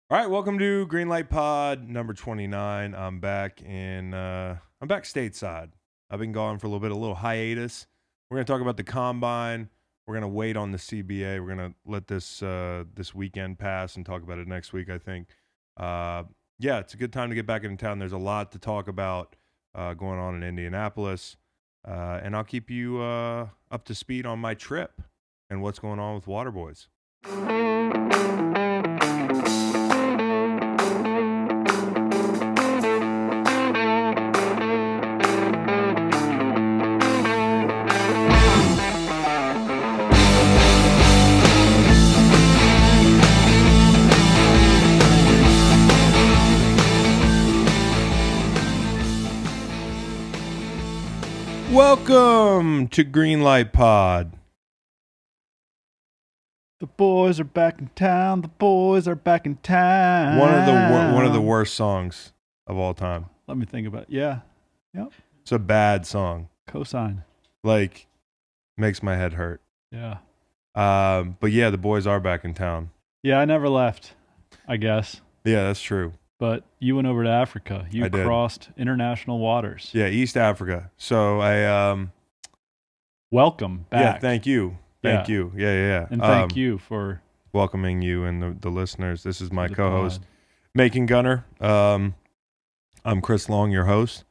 All right, welcome to Greenlight Pod number 29. I'm back stateside. I've been gone for a little hiatus. We're going to talk about the combine. We're going to wait on the CBA. We're going to let this weekend pass and talk about it next week, I think. Yeah, it's a good time to get back into town. There's a lot to talk about going on in Indianapolis. And I'll keep you up to speed on my trip and what's going on with Waterboys. Welcome to Greenlight Pod. The boys are back in town. The boys are back in town. One of the worst songs of all time. Let me think about it. Yeah. Yep. It's a bad song. Cosign. Like, makes my head hurt. Yeah. But yeah, the boys are back in town. Yeah, I never left, I guess. Yeah, that's true. But you went over to Africa. You crossed international waters. Yeah, East Africa. So I welcome back. Yeah, thank you. Thank you. Yeah. And thank you for welcoming you and the listeners. This is my co-host, Macon Gunner. I'm Chris Long, your host.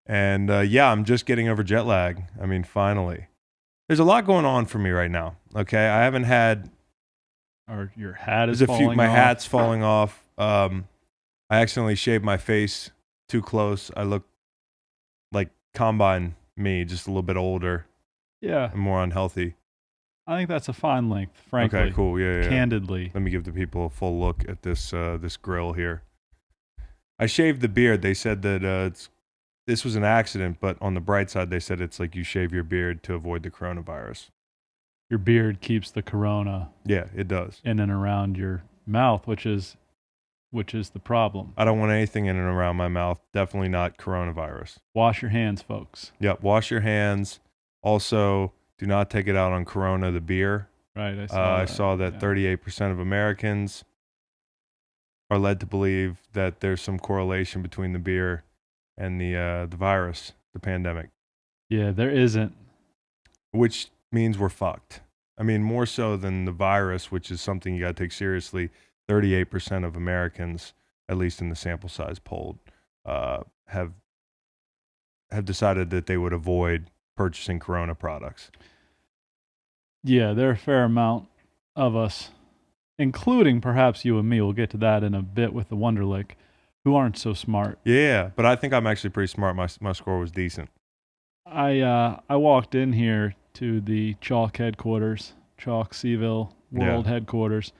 And yeah, I'm just getting over jet lag. I mean, finally. There's a lot going on for me right now. Okay, I haven't had. Or your hat is falling off. My hat's falling off. I accidentally shaved my face too close. I look like combine me, just a little bit older. Yeah, and more unhealthy. I think that's a fine length, frankly. Okay, cool. Yeah. Candidly, let me give the people a full look at this this grill here. I shaved the beard. They said that this was an accident, but on the bright side, they said it's like you shave your beard to avoid the coronavirus. Your beard keeps the corona. Yeah, it does. In and around your mouth, which is the problem. I don't want anything in and around my mouth. Definitely not coronavirus. Wash your hands, folks. Yep, wash your hands. Also, do not take it out on Corona, the beer. Right, I saw that 38% of Americans are led to believe that there's some correlation between the beer and the virus, the pandemic. Yeah, there isn't. Which means we're fucked. I mean, more so than the virus, which is something you got to take seriously. 38% of Americans, at least in the sample size polled, have decided that they would avoid purchasing Corona products. Yeah, there are a fair amount of us, including perhaps you and me, we'll get to that in a bit with the Wonderlic, who aren't so smart. Yeah, but I think I'm actually pretty smart. My score was decent. I walked in here to the Chalk headquarters, Chalk Seaville World headquarters,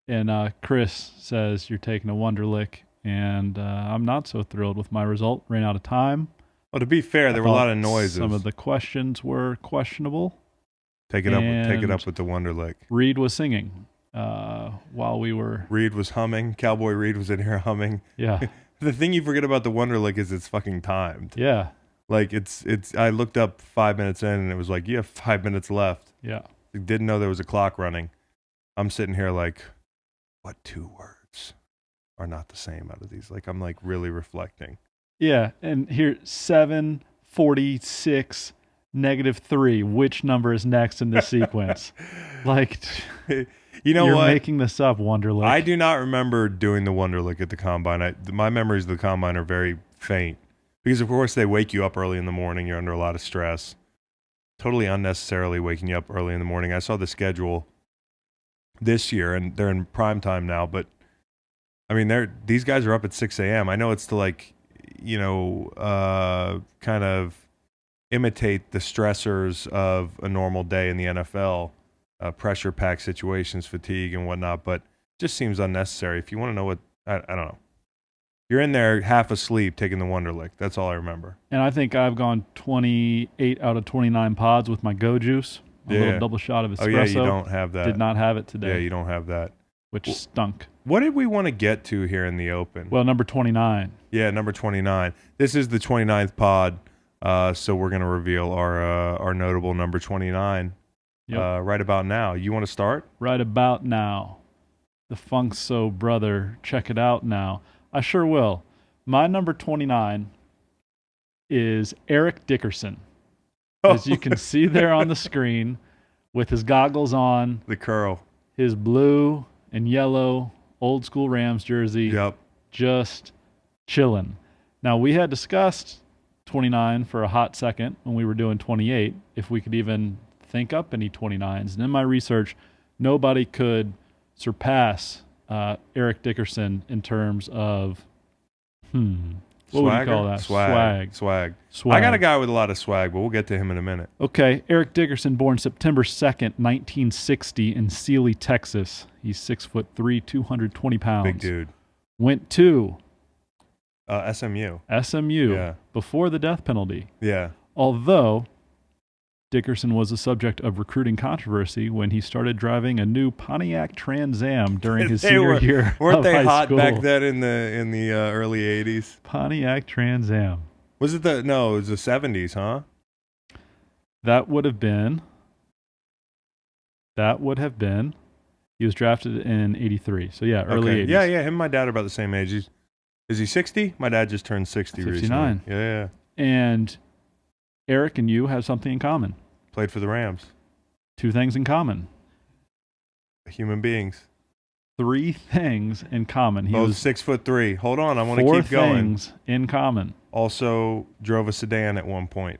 and Chris says you're taking a Wonderlic, and I'm not so thrilled with my result. Ran out of time. Well, to be fair, there were a lot of noises. Some of the questions were questionable. Take it up with the Wonderlic. Reed was singing while we were. Reed was humming. Cowboy Reed was in here humming. Yeah. The thing you forget about the Wonderlic is it's fucking timed. Yeah. Like it's. I looked up 5 minutes in and it was like you have 5 minutes left. Yeah. I didn't know there was a clock running. I'm sitting here like, what two words are not the same out of these? Like I'm like really reflecting. Yeah, and here 746 -3. Which number is next in this sequence? Like, you know you're what? Making this up, Wonderlic. I do not remember doing the Wonderlic at the combine. My memories of the combine are very faint because, of course, they wake you up early in the morning. You're under a lot of stress. Totally unnecessarily waking you up early in the morning. I saw the schedule this year, and they're in prime time now. But I mean, these guys are up at 6 a.m. I know it's to kind of imitate the stressors of a normal day in the NFL, pressure-packed situations, fatigue, and whatnot, but it just seems unnecessary. If you want to know what, I don't know. You're in there half asleep taking the Wonderlic. That's all I remember. And I think I've gone 28 out of 29 pods with my Go Juice, a little double shot of espresso. Oh, yeah, you don't have that. Did not have it today. Yeah, you don't have that. Which stunk. What did we want to get to here in the open? Well, number 29. Yeah, number 29. This is the 29th pod, so we're going to reveal our notable number 29 right about now. You want to start? Right about now. the Funk So Brother. Check it out now. I sure will. My number 29 is Eric Dickerson. As you can see there on the screen, with his goggles on, The curl. his blue and yellow old school Rams jersey, Yep. just chilling. Now, we had discussed 29 for a hot second when we were doing 28, if we could even think up any 29s. And in my research, nobody could surpass Eric Dickerson in terms of, what would you call that? Swag. I got a guy with a lot of swag, but we'll get to him in a minute. Okay, Eric Dickerson, born September 2nd, 1960 in Sealy, Texas. He's 6'3", 220 pounds. Big dude. Went to SMU. SMU before the death penalty. Yeah. Although Dickerson was a subject of recruiting controversy when he started driving a new Pontiac Trans Am during his senior year. Weren't they high hot school. back then in the early 80s? Pontiac Trans Am. Was it it was the 70s, huh? That would have been. He was drafted in 83. So yeah, early 80s. Yeah, him and my dad are about the same age. Is he 60? My dad just turned 60 59. recently. Yeah. And Eric and you have something in common. Played for the Rams. 2 things in common. Human beings. 3 things in common. He Both was 6'3". Hold on, I want to 4 keep going. things in common. Also drove a sedan at one point.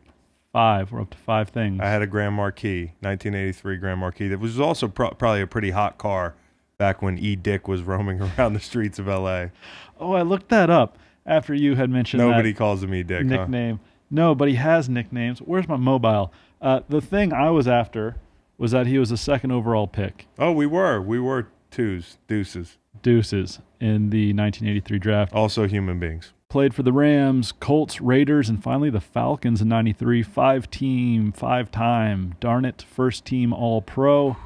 5. We're up to 5 things. I had a Grand Marquis, 1983 Grand Marquis. That was also probably a pretty hot car back when E. Dick was roaming around the streets of L.A. Oh, I looked that up after you had mentioned Nobody that calls him E. Dick, nickname. Huh? No, but he has nicknames. Where's my mobile? The thing I was after was that he was a 2nd overall pick. Oh, we were deuces in the 1983 draft. Also human beings. Played for the Rams, Colts, Raiders, and finally the Falcons in 93. 5-time, darn it, first-team All-Pro.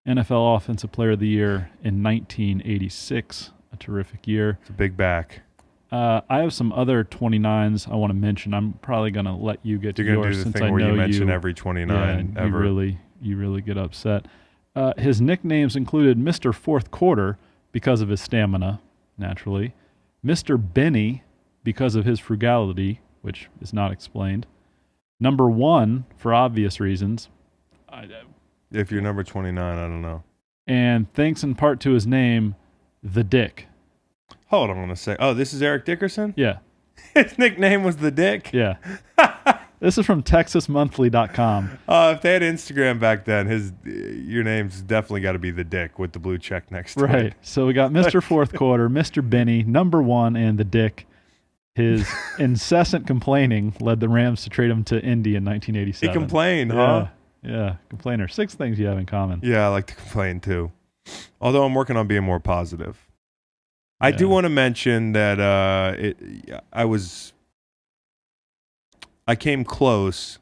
NFL Offensive Player of the Year in 1986. A terrific year. It's a big back. I have some other 29s I want to mention. I'm probably going to let you get to yours. You're going to do the thing where you mention every 29 ever. You really get upset. His nicknames included Mr. Fourth Quarter because of his stamina, naturally. Mr. Benny because of his frugality, which is not explained. Number 1 for obvious reasons. If you're number 29, I don't know. And thanks in part to his name, The Dick. Hold on a sec. Oh, this is Eric Dickerson? Yeah. His nickname was The Dick? Yeah. This is from TexasMonthly.com. If they had Instagram back then, your name's definitely got to be The Dick with the blue check next to it. Right. So we got Mr. Fourth Quarter, Mr. Benny, number 1, and The Dick. His incessant complaining led the Rams to trade him to Indy in 1987. He complained, huh? Yeah, complainer. 6 things you have in common. Yeah, I like to complain too. Although I'm working on being more positive. I do want to mention that I came close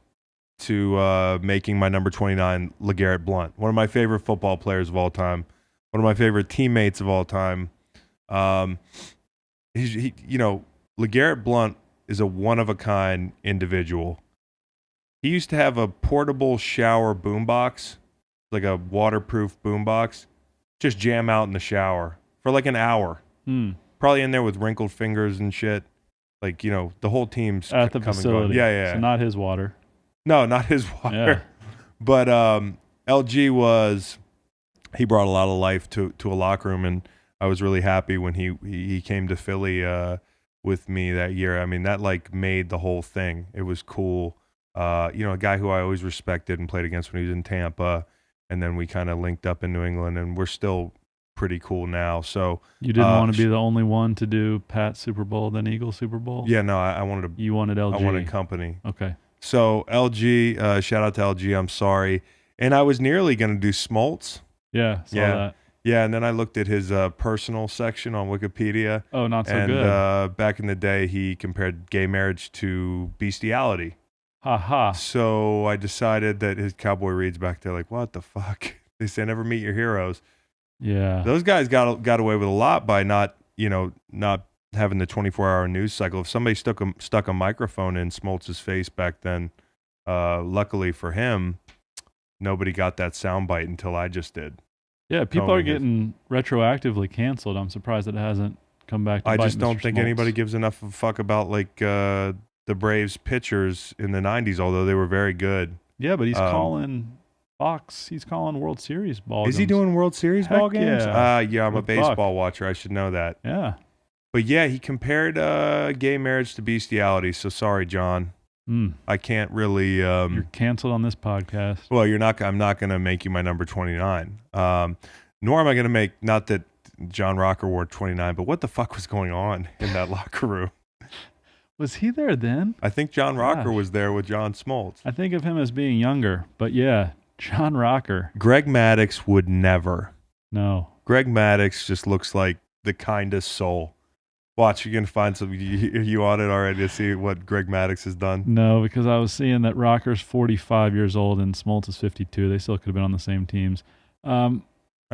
to making my number 29 LeGarrette Blount, one of my favorite football players of all time, one of my favorite teammates of all time. LeGarrette Blount is a one-of-a-kind individual. He used to have a portable shower boombox, like a waterproof boombox, just jam out in the shower for like an hour. Probably in there with wrinkled fingers and shit. Like, the whole team's at the facility. Yeah. So not his water. No, not his water. Yeah. But LG he brought a lot of life to a locker room, and I was really happy when he came to Philly with me that year. I mean, that like made the whole thing. It was cool. A guy who I always respected and played against when he was in Tampa, and then we kind of linked up in New England, and we're still pretty cool now. So you didn't want to be the only one to do Pat Super Bowl, then Eagles Super Bowl? Yeah, no, I wanted to. You wanted LG. I wanted company. Okay. So LG, shout out to LG. I'm sorry, and I was nearly going to do Smoltz. Yeah, saw that. Yeah, and then I looked at his personal section on Wikipedia. Oh, not so good. And back in the day, he compared gay marriage to bestiality. Ha. So I decided that his cowboy reads back there like, what the fuck? They say never meet your heroes. Yeah. Those guys got away with a lot by not having the 24-hour news cycle. If somebody stuck a microphone in Smoltz's face back then, luckily for him, nobody got that soundbite until I just did. Yeah, people are getting retroactively canceled. I'm surprised that it hasn't come back to I bite just don't Mr. think Smoltz. anybody gives enough of a fuck about like the Braves pitchers in the 90s, although they were very good. Yeah, but he's calling Fox. He's calling World Series ball games. Is he doing World Series ball games? Yeah, I'm a baseball watcher. I should know that. Yeah. But yeah, he compared gay marriage to bestiality. So sorry, John. I can't really. You're canceled on this podcast. Well, you're not. I'm not going to make you my number 29. Nor am I going to make. Not that John Rocker wore 29, but what the fuck was going on in that locker room? Was he there then? I think John Rocker was there with John Smoltz. I think of him as being younger, but yeah, John Rocker. Greg Maddux would never. No. Greg Maddux just looks like the kindest soul. Watch, you're going to find some. Are you on it already to see what Greg Maddux has done? No, because I was seeing that Rocker's 45 years old and Smoltz is 52. They still could have been on the same teams. I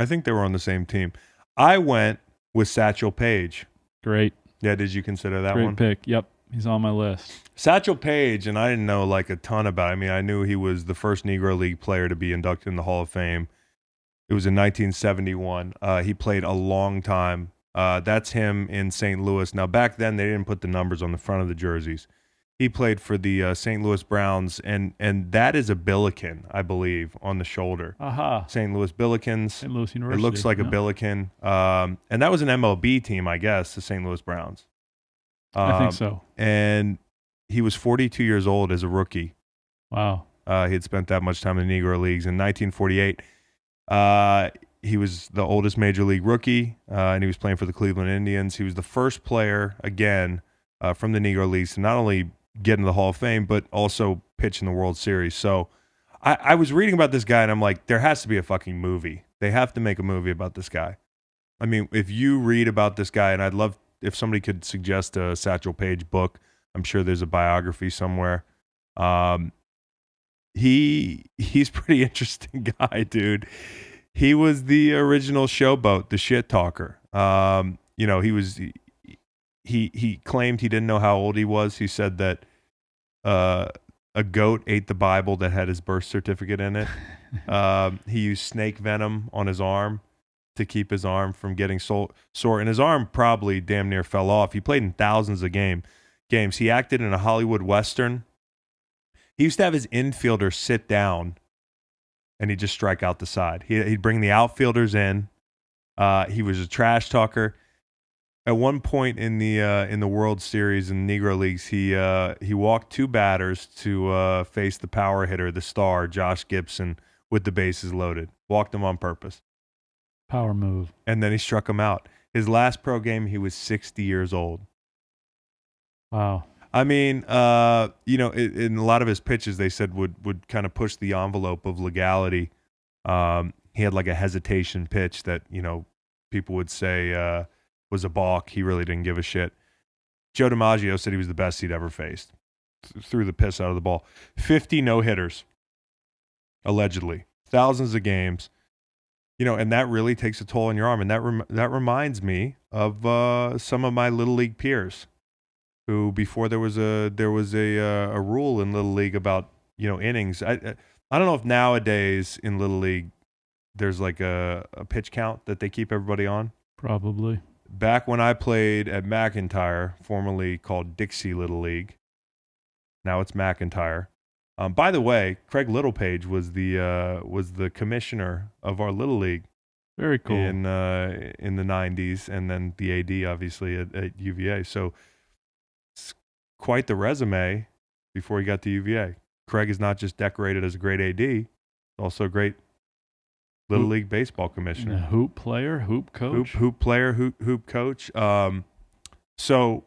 think they were on the same team. I went with Satchel Paige. Great. Yeah, did you consider that one? Great pick. Yep, he's on my list. Satchel Paige, and I didn't know like a ton about it. I mean, I knew he was the first Negro League player to be inducted in the Hall of Fame. It was in 1971. He played a long time. That's him in St. Louis. Now, back then, they didn't put the numbers on the front of the jerseys. He played for the St. Louis Browns, and that is a Billiken, I believe, on the shoulder. Aha. St. Louis Billikens. St. Louis University. It looks like a Billiken. And that was an MLB team, I guess, the St. Louis Browns. I think so. And he was 42 years old as a rookie. Wow. He had spent that much time in the Negro Leagues. In 1948, he was the oldest major league rookie, and he was playing for the Cleveland Indians. He was the first player, again, from the Negro Leagues to not only get into the Hall of Fame, but also pitch in the World Series. So I was reading about this guy, and I'm like, there has to be a fucking movie. They have to make a movie about this guy. I mean, if you read about this guy, and I'd love if somebody could suggest a Satchel Paige book. I'm sure there's a biography somewhere. He's pretty interesting guy, dude. He was the original showboat, the shit talker. He claimed he didn't know how old he was. He said that a goat ate the Bible that had his birth certificate in it. He used snake venom on his arm to keep his arm from getting sore, and his arm probably damn near fell off. He played in thousands of games. He acted in a Hollywood Western. He used to have his infielder sit down, and he'd just strike out the side. He'd bring the outfielders in. He was a trash talker. At one point in the World Series in Negro Leagues, he walked two batters to face the power hitter, the star, Josh Gibson, with the bases loaded. Walked him on purpose. Power move. And then he struck him out. His last pro game, he was 60 years old. Wow. I mean, in a lot of his pitches, they said would kind of push the envelope of legality. He had like a hesitation pitch that, people would say was a balk. He really didn't give a shit. Joe DiMaggio said he was the best he'd ever faced. Threw the piss out of the ball. 50 no-hitters, allegedly. Thousands of games. And that really takes a toll on your arm. And that reminds me of some of my Little League peers who, before there was a rule in Little League about, innings. I don't know if nowadays in Little League there's like a pitch count that they keep everybody on. Probably. Back when I played at McIntyre, formerly called Dixie Little League, now it's McIntyre. By the way, Craig Littlepage was the commissioner of our Little League. Very cool. In the 90s, and then the AD obviously at UVA. So it's quite the resume before he got to UVA. Craig is not just decorated as a great AD, also a great Little League baseball commissioner. And a hoop player, hoop coach. Hoop player, hoop coach. So,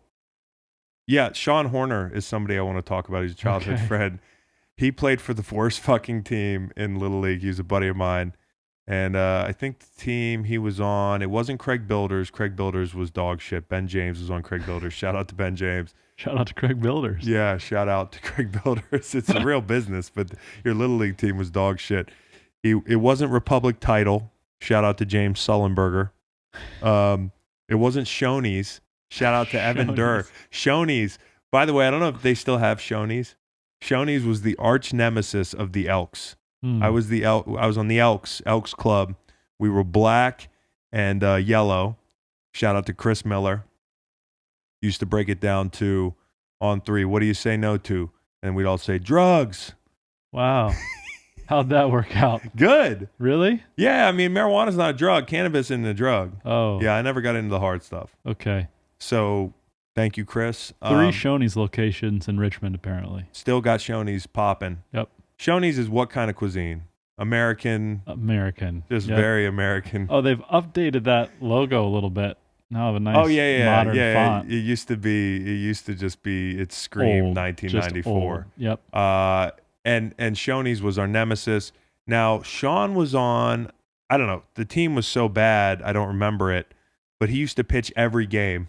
yeah, Sean Horner is somebody I want to talk about. He's a childhood friend. He played for the worst fucking team in Little League. He was a buddy of mine. And I think the team he was on, it wasn't Craig Builders. Craig Builders was dog shit. Ben James was on Craig Builders. Shout out to Ben James. Shout out to Craig Builders. Yeah, shout out to Craig Builders. It's a real business, but your Little League team was dog shit. It wasn't Republic Title. Shout out to James Sullenberger. It wasn't Shoney's. Shout out to Evan Durr. Shoney's. By the way, I don't know if they still have Shoney's. Shoney's was the arch nemesis of the Elks. I was on the Elks Club We were black and yellow. Shout out to Chris Miller. Used to break it down to on 3. What do you say no to? And we'd all say drugs. Wow. How'd that work out? Good. Really? Yeah, I mean, marijuana's not a drug. Cannabis isn't a drug. Oh. Yeah, I never got into the hard stuff. Okay. So, thank you, Chris. 3 Shoney's locations in Richmond, apparently. Still got Shoney's popping. Yep. Shoney's is what kind of cuisine? American. Just very American. Oh, they've updated that logo a little bit. Now I have a nice modern font. It used to just be, it screamed Old, 1994. Yep. And Shoney's was our nemesis. Now, Sean was on, I don't know, the team was so bad, I don't remember it, but he used to pitch every game.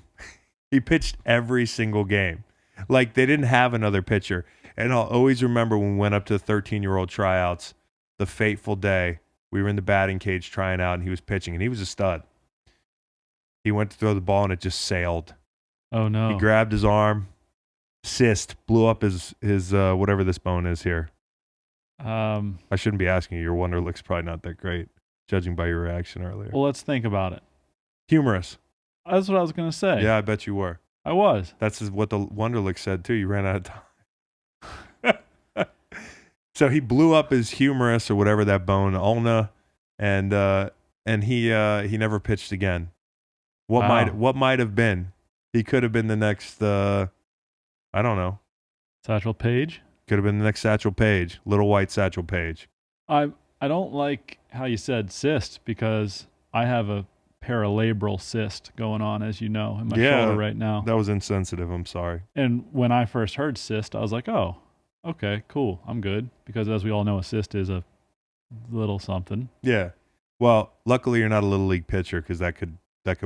He pitched every single game. Like, they didn't have another pitcher. And I'll always remember when we went up to the 13-year-old tryouts, the fateful day, we were in the batting cage trying out, and he was pitching, and he was a stud. He went to throw the ball, and it just sailed. Oh, no. He grabbed his arm, cyst, blew up his whatever this bone is here. I shouldn't be asking you. Your Wonderlic's probably not that great, judging by your reaction earlier. Well, let's think about it. Humorous. That's what I was going to say. Yeah, I bet you were. I was. That's what the Wonderlic said, too. You ran out of time. So he blew up his humorous or whatever that bone, ulna, and he never pitched again. What might have been? He could have been the next, I don't know. Satchel Paige? Could have been the next Satchel Paige, little white Satchel Paige. I don't like how you said cyst because I have a paralabral cyst going on, as you know, in my shoulder right now. That was insensitive. I'm sorry. And when I first heard cyst, I was like, oh, okay, cool. I'm good. Because as we all know, a cyst is a little something. Yeah. Well, luckily you're not a little league pitcher because that could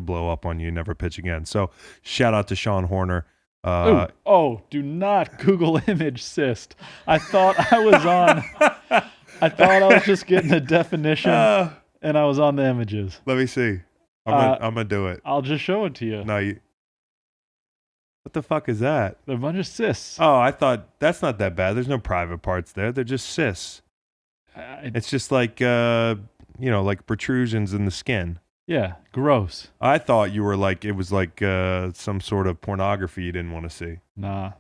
blow up on you and never pitch again. So shout out to Sean Horner. Do not Google image cyst. I thought I was just getting a definition and I was on the images. Let me see. I'm gonna do it. I'll just show it to you. No, what the fuck is that? They're a bunch of cysts. Oh, I thought that's not that bad. There's no private parts there. They're just cysts. It's just like like protrusions in the skin. Yeah, gross. I thought you were like, it was like some sort of pornography you didn't want to see. Nah.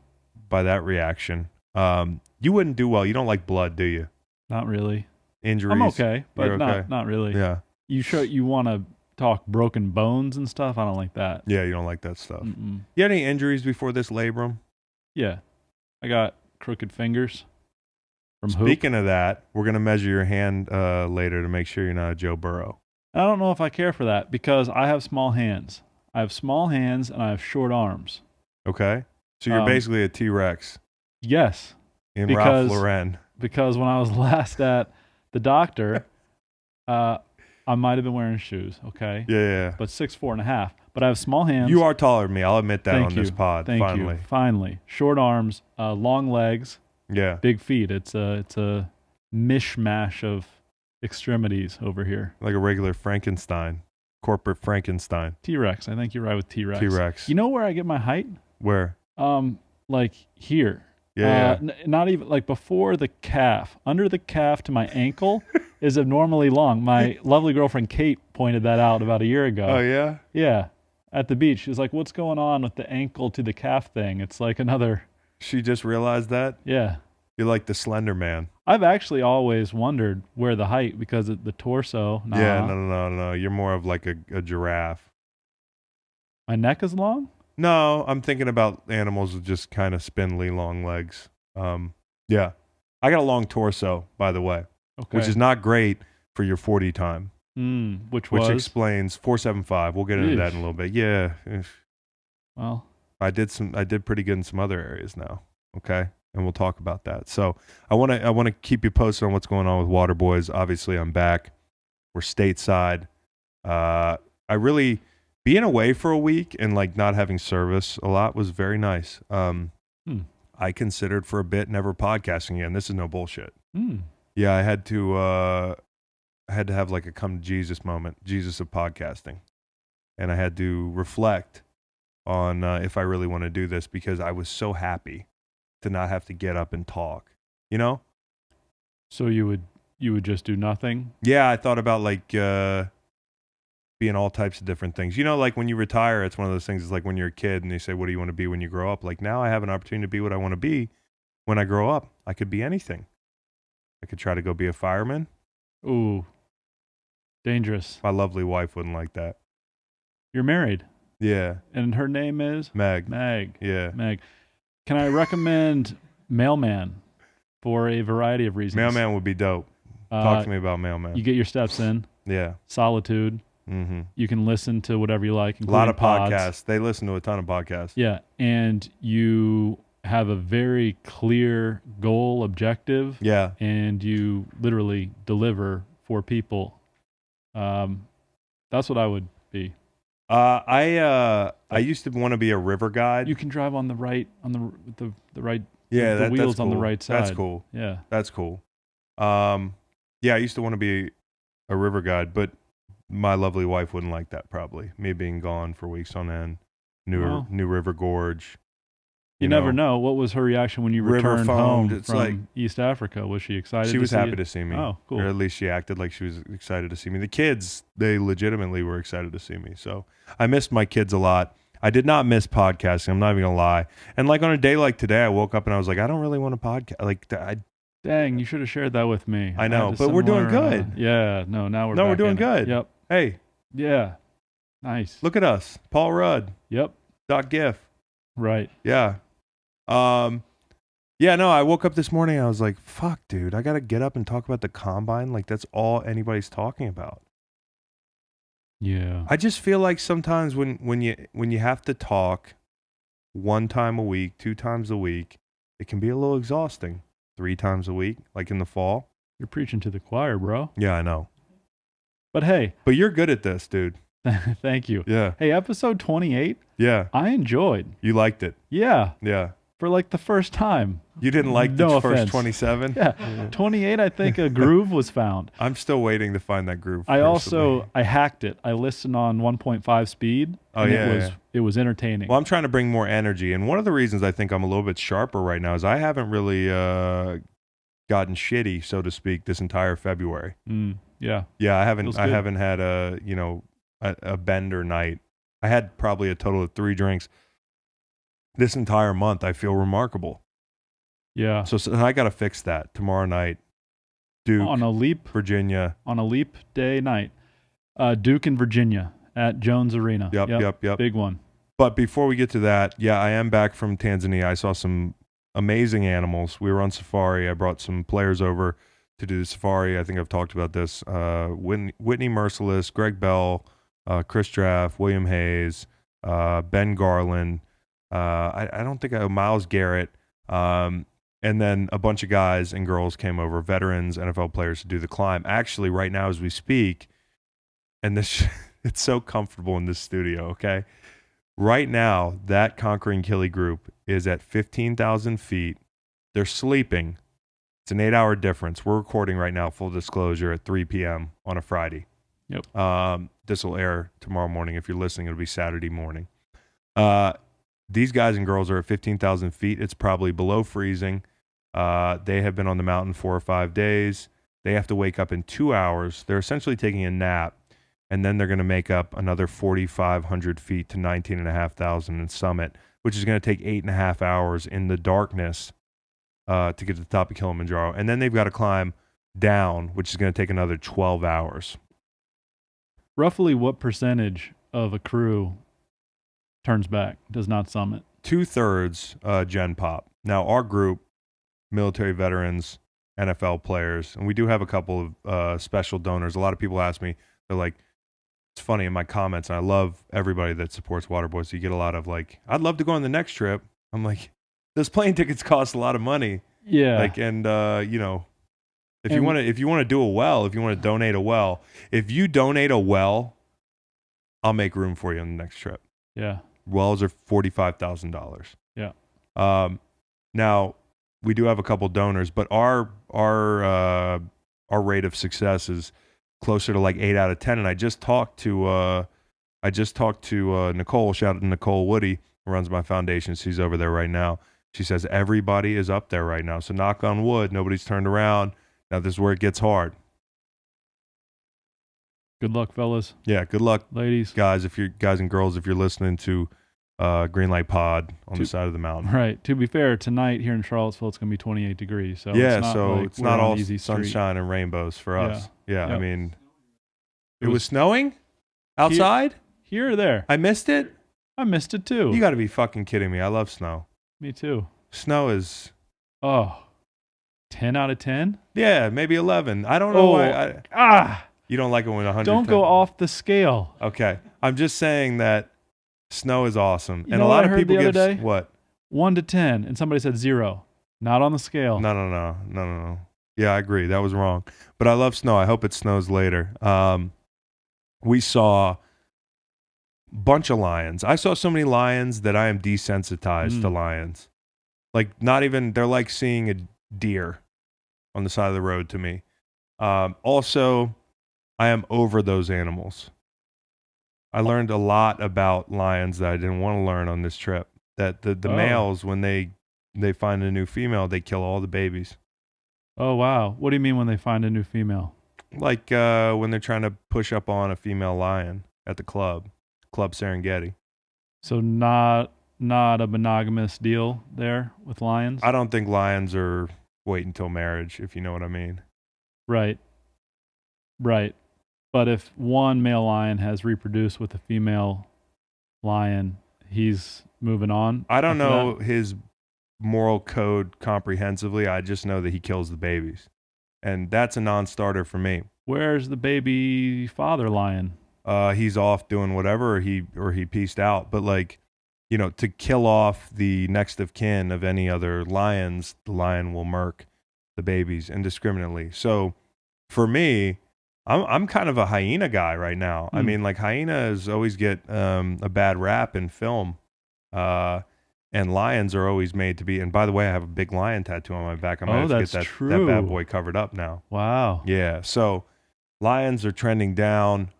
By that reaction. You wouldn't do well. You don't like blood, do you? Not really. Injuries? I'm okay, but okay? Not really. Yeah. You want to talk broken bones and stuff? I don't like that. Yeah, you don't like that stuff. Mm-mm. You had any injuries before this labrum? Yeah. I got crooked fingers from Speaking of that, we're going to measure your hand later to make sure you're not a Joe Burrow. I don't know if I care for that because I have small hands. I have small hands and I have short arms. Okay. So you're basically a T-Rex. Yes. In Ralph Lauren. Because when I was last at the doctor, I might have been wearing shoes, okay? Yeah. But 6'4.5". But I have small hands. You are taller than me. I'll admit that Thank on you. this pod. Thank finally. you. Finally. Short arms, long legs. Yeah. Big feet. It's a mishmash of extremities over here. Like a regular Frankenstein. Corporate Frankenstein. T-Rex. I think you're right with T-Rex. T-Rex. You know where I get my height? Where? Like here. Yeah. Not even like before the calf. Under the calf to my ankle is abnormally long. My lovely girlfriend Kate pointed that out about a year ago. Oh yeah? Yeah. At the beach. She's like, what's going on with the ankle to the calf thing? It's like another. She just realized that? Yeah. You're like the Slender Man. I've actually always wondered where the height, because of the torso. Nah. Yeah, no. You're more of like a giraffe. My neck is long? No, I'm thinking about animals with just kind of spindly long legs. Yeah. I got a long torso, by the way, okay. Which is not great for your 40 time. Which explains 475. We'll get into that in a little bit. Yeah. Well, I did pretty good in some other areas now. Okay. And we'll talk about that. So I want to keep you posted on what's going on with Waterboys. Obviously, I'm back. We're stateside. Being away for a week and like not having service a lot was very nice. I considered for a bit never podcasting again. This is no bullshit. Yeah, I had to have like a come to Jesus moment, Jesus of podcasting, and I had to reflect on if I really want to do this, because I was so happy to not have to get up and talk, you know? So you would just do nothing? Yeah, I thought about like be in all types of different things. You know, like when you retire, it's one of those things. It's like when you're a kid and they say, what do you want to be when you grow up? Like now I have an opportunity to be what I want to be when I grow up. I could be anything. I could try to go be a fireman. Ooh, dangerous. My lovely wife wouldn't like that. You're married. Yeah. And her name is? Meg. Yeah. Yeah. Meg. Can I recommend Mailman for a variety of reasons? Mailman would be dope. Talk to me about Mailman. You get your steps in. Yeah. Solitude. Mm-hmm. You can listen to whatever you like. A lot of pods. podcasts. They listen to a ton of podcasts. Yeah. And you have a very clear goal, objective. Yeah. And you literally deliver for people. That's what I would be. I used to want to be a river guide. You can drive on the right, the right. Yeah, the wheels that's cool. on the right side. That's cool. Yeah, that's cool. Yeah, I used to want to be a river guide, but my lovely wife wouldn't like that. Probably me being gone for weeks on end. New River Gorge. You never know. What was her reaction when you returned home from East Africa? Was she excited? She was happy to see me. Oh, cool. Or at least she acted like she was excited to see me. The kids, they legitimately were excited to see me. So I missed my kids a lot. I did not miss podcasting. I'm not even gonna lie. And like on a day like today, I woke up and I was like, I don't really want to podcast. Like, dang, you should have shared that with me. I know, but we're doing good. Yeah, now we're doing good. Yep. Hey. Yeah. Nice. Look at us, Paul Rudd. Yep. .gif. Right. Yeah. Yeah, no, I woke up this morning and I was like, fuck, dude, I got to get up and talk about the combine. Like that's all anybody's talking about. Yeah. I just feel like sometimes when you have to talk 1 time a week, 2 times a week, it can be a little exhausting. 3 times a week, like in the fall. You're preaching to the choir, bro. Yeah, I know. But hey. But you're good at this, dude. Thank you. Yeah. Hey, episode 28. Yeah. I enjoyed. You liked it. Yeah. Yeah. For like the first time. You didn't like the first 27? Yeah. 28, I think a groove was found. I'm still waiting to find that groove. I hacked it. I listened on 1.5 speed. Oh, yeah. It was entertaining. Well, I'm trying to bring more energy. And one of the reasons I think I'm a little bit sharper right now is I haven't really gotten shitty, so to speak, this entire February. Yeah. Yeah, I haven't had a bender night. I had probably a total of 3 drinks. This entire month, I feel remarkable. Yeah. So I got to fix that tomorrow night. Duke, on a leap, Virginia. On a leap day night. Duke and Virginia at Jones Arena. Yep. Big one. But before we get to that, yeah, I am back from Tanzania. I saw some amazing animals. We were on safari. I brought some players over to do the safari. I think I've talked about this. Whitney Merciless, Greg Bell, Chris Draff, William Hayes, Ben Garland. I don't think Miles Garrett, and then a bunch of guys and girls came over, veterans, NFL players, to do the climb. Actually, right now as we speak, and this it's so comfortable in this studio. Okay, right now that Conquering Killy group is at 15,000 feet. They're sleeping. It's an 8-hour difference. We're recording right now, full disclosure, at 3 p.m. on a Friday. Yep. This will air tomorrow morning. If you're listening, it'll be Saturday morning. These guys and girls are at 15,000 feet. It's probably below freezing. They have been on the mountain 4 or 5 days. They have to wake up in 2 hours. They're essentially taking a nap, and then they're going to make up another 4,500 feet to 19,500 in summit, which is going to take 8.5 hours in the darkness to get to the top of Kilimanjaro. And then they've got to climb down, which is going to take another 12 hours. Roughly what percentage of a crew turns back, does not summit? 2/3 Gen Pop. Now, our group, military veterans, NFL players, and we do have a couple of special donors. A lot of people ask me, they're like, it's funny in my comments, and I love everybody that supports Waterboys. So you get a lot of like, I'd love to go on the next trip. I'm like, those plane tickets cost a lot of money. Yeah. Like, and if you want to do a well, if you want to donate a well, if you donate a well, I'll make room for you on the next trip. Yeah. Wells are $45,000. Yeah. Now we do have a couple donors, but our rate of success is closer to like 8 out of 10. And I just talked to Nicole. Shout out to Nicole Woody, who runs my foundation. She's over there right now. She says everybody is up there right now. So knock on wood, nobody's turned around. Now this is where it gets hard. Good luck, fellas, Yeah, good luck, ladies. guys. If you're guys and girls, if you're listening to Greenlight Pod on the side of the mountain. Right. To be fair, tonight here in Charlottesville, it's going to be 28 degrees. So Yeah, it's not so like it's we're not on all easy street. sunshine and rainbows for us. Yeah, I Yep. mean, it was snowing outside? Here or there. I missed it? I missed it too. You got to be fucking kidding me. I love snow. Me too. Snow is... Oh, 10 out of 10? Yeah, maybe 11. I don't know why. You don't like it when 100. Don't go off the scale. Okay. I'm just saying that snow is awesome. You and know a lot what I of heard people the other give... day? What? 1 to 10, and somebody said 0. Not on the scale. No. Yeah, I agree. That was wrong. But I love snow. I hope it snows later. We saw a bunch of lions. I saw so many lions that I am desensitized to lions. Like, not even... They're like seeing a deer on the side of the road to me. Also, I am over those animals. I learned a lot about lions that I didn't want to learn on this trip. That the males, when they find a new female, they kill all the babies. Oh, wow. What do you mean when they find a new female? Like when they're trying to push up on a female lion at the Club Serengeti. So not a monogamous deal there with lions? I don't think lions are wait until marriage, if you know what I mean. Right. But if one male lion has reproduced with a female lion, he's moving on. I don't know his moral code comprehensively. I just know that he kills the babies. And that's a non-starter for me. Where's the baby father lion? He's off doing whatever, or he pieced out. But like, you know, to kill off the next of kin of any other lions, the lion will murk the babies indiscriminately. So for me, I'm kind of a hyena guy right now. I mean, like, hyenas always get a bad rap in film. And lions are always made to be. And by the way, I have a big lion tattoo on my back. I'm going to get that bad boy covered up now. Wow. Yeah. So lions are trending down.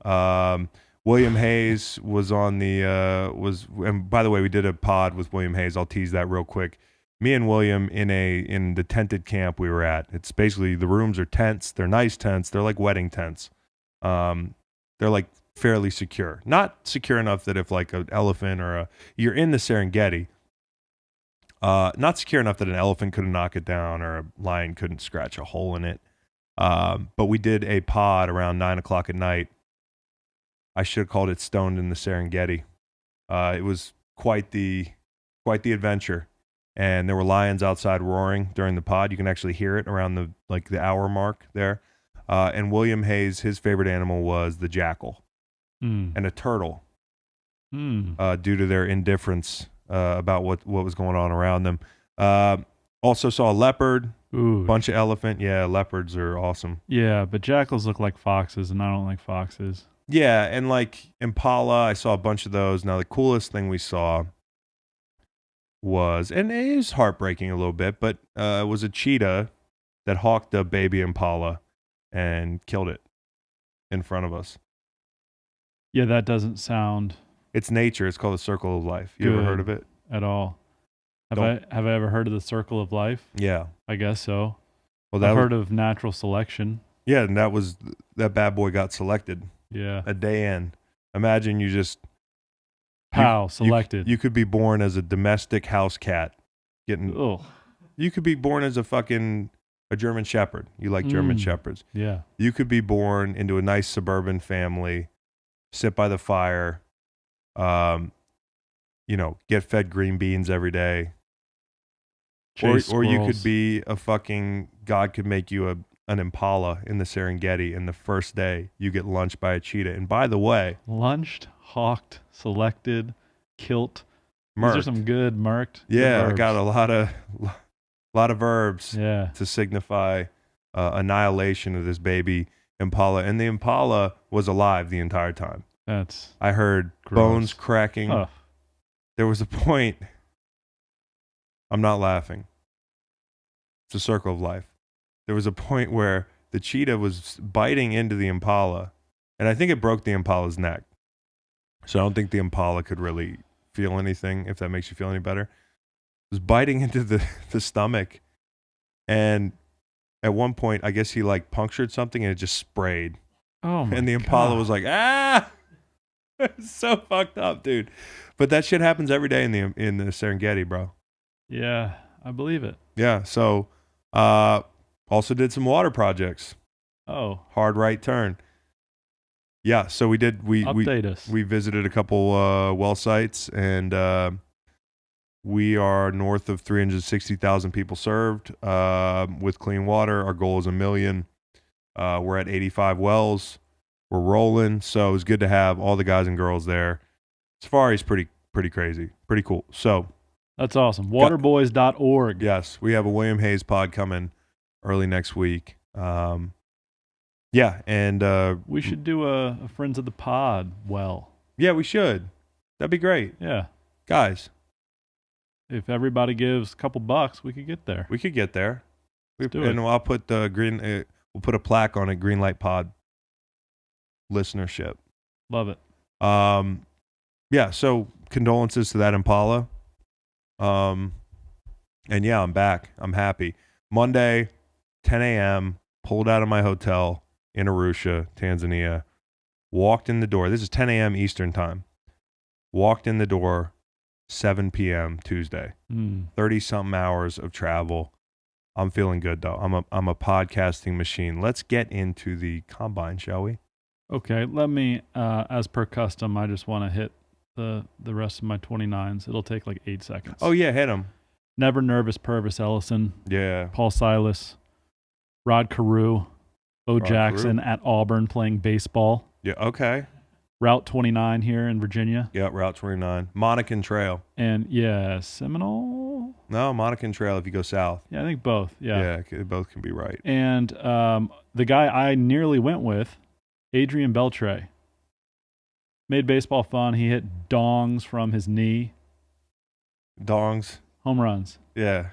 William Hayes was on the and by the way, we did a pod with William Hayes. I'll tease that real quick. Me and William in the tented camp we were at. It's basically, the rooms are tents. They're nice tents. They're like wedding tents. They're like fairly secure. Not secure enough that if like an elephant you're in the Serengeti. Not secure enough that an elephant couldn't knock it down or a lion couldn't scratch a hole in it. But we did a pod around 9:00 at night. I should have called it Stoned in the Serengeti. It was quite the adventure. And there were lions outside roaring during the pod. You can actually hear it around the hour mark there. And William Hayes, his favorite animal was the jackal and a turtle, due to their indifference about what was going on around them. Also saw a leopard, bunch of elephant. Yeah, leopards are awesome. Yeah, but jackals look like foxes, and I don't like foxes. Yeah, and like impala, I saw a bunch of those. Now, the coolest thing we saw was, and it is heartbreaking a little bit, but it was a cheetah that hawked a baby impala and killed it in front of us. Yeah, that doesn't sound... It's nature. It's called the circle of life. You ever heard of it? At all. Have I ever heard of the circle of life? Yeah. I guess so. Well, I've heard of natural selection. Yeah, and that bad boy got selected. Yeah. A day in. Imagine you just... selected. You could be born as a domestic house cat. You could be born as a German Shepherd. You like German Shepherds. Yeah. You could be born into a nice suburban family, sit by the fire, get fed green beans every day. Or you could be God could make you an impala in the Serengeti, and the first day you get lunched by a cheetah. And by the way... Lunched, hawked, selected, kilt. Murked. These are some good murked. Yeah, verbs. I got a lot of verbs to signify annihilation of this baby impala. And the impala was alive the entire time. I heard bones cracking. Ugh. There was a point... I'm not laughing. It's a circle of life. There was a point where the cheetah was biting into the impala, and I think it broke the impala's neck. So I don't think the impala could really feel anything, if that makes you feel any better. It was biting into the stomach, and at one point, I guess he like punctured something, and it just sprayed Oh my And the Impala God. was like, ah, it's so fucked up, dude. But that shit happens every day in the Serengeti, bro. Yeah, I believe it. Yeah. So, also did some water projects. Oh, Hard right turn. Yeah. So we did. update us. We visited a couple well sites, and we are north of 360,000 people served with clean water. Our goal is 1 million. We're at 85 wells. We're rolling. So it was good to have all the guys and girls there. Safari's pretty crazy. Pretty cool. So That's awesome. Waterboys.org. yes, we have a William Hayes pod coming early next week. Yeah, and We should do a Friends of the Pod well. yeah, we should. That'd be great. Yeah. Guys, If everybody gives a couple bucks, we could get there. we could get there. Let's do And it. I'll put the we'll put a plaque on it, Green Light Pod listenership. Love it. Yeah, so condolences to that Impala. And yeah, I'm back. I'm happy. Monday, 10 a.m., pulled out of my hotel in Arusha, Tanzania, walked in the door. This is 10 a.m. Eastern time. Walked in the door, 7 p.m. Tuesday. 30-something hours of travel. I'm feeling good, though. I'm a podcasting machine. Let's get into the combine, shall we? Okay, let me, as per custom, I just want to hit the rest of my 29s. It'll take like 8 seconds. Oh, yeah, hit him. Never Nervous, Purvis Ellison, Yeah. Paul Silas, Rod Carew, Bo Rod Jackson at Auburn playing baseball. Yeah, okay. Route 29 here in Virginia. Yeah, Route 29. Monacan Trail. And yeah, Seminole. No, Monacan Trail if you go south. Yeah, I think both. Yeah. Yeah, both can be right. And the guy I nearly went with, Adrian Beltre, made baseball fun. He hit dongs from his knee, Dongs. home runs. Yeah.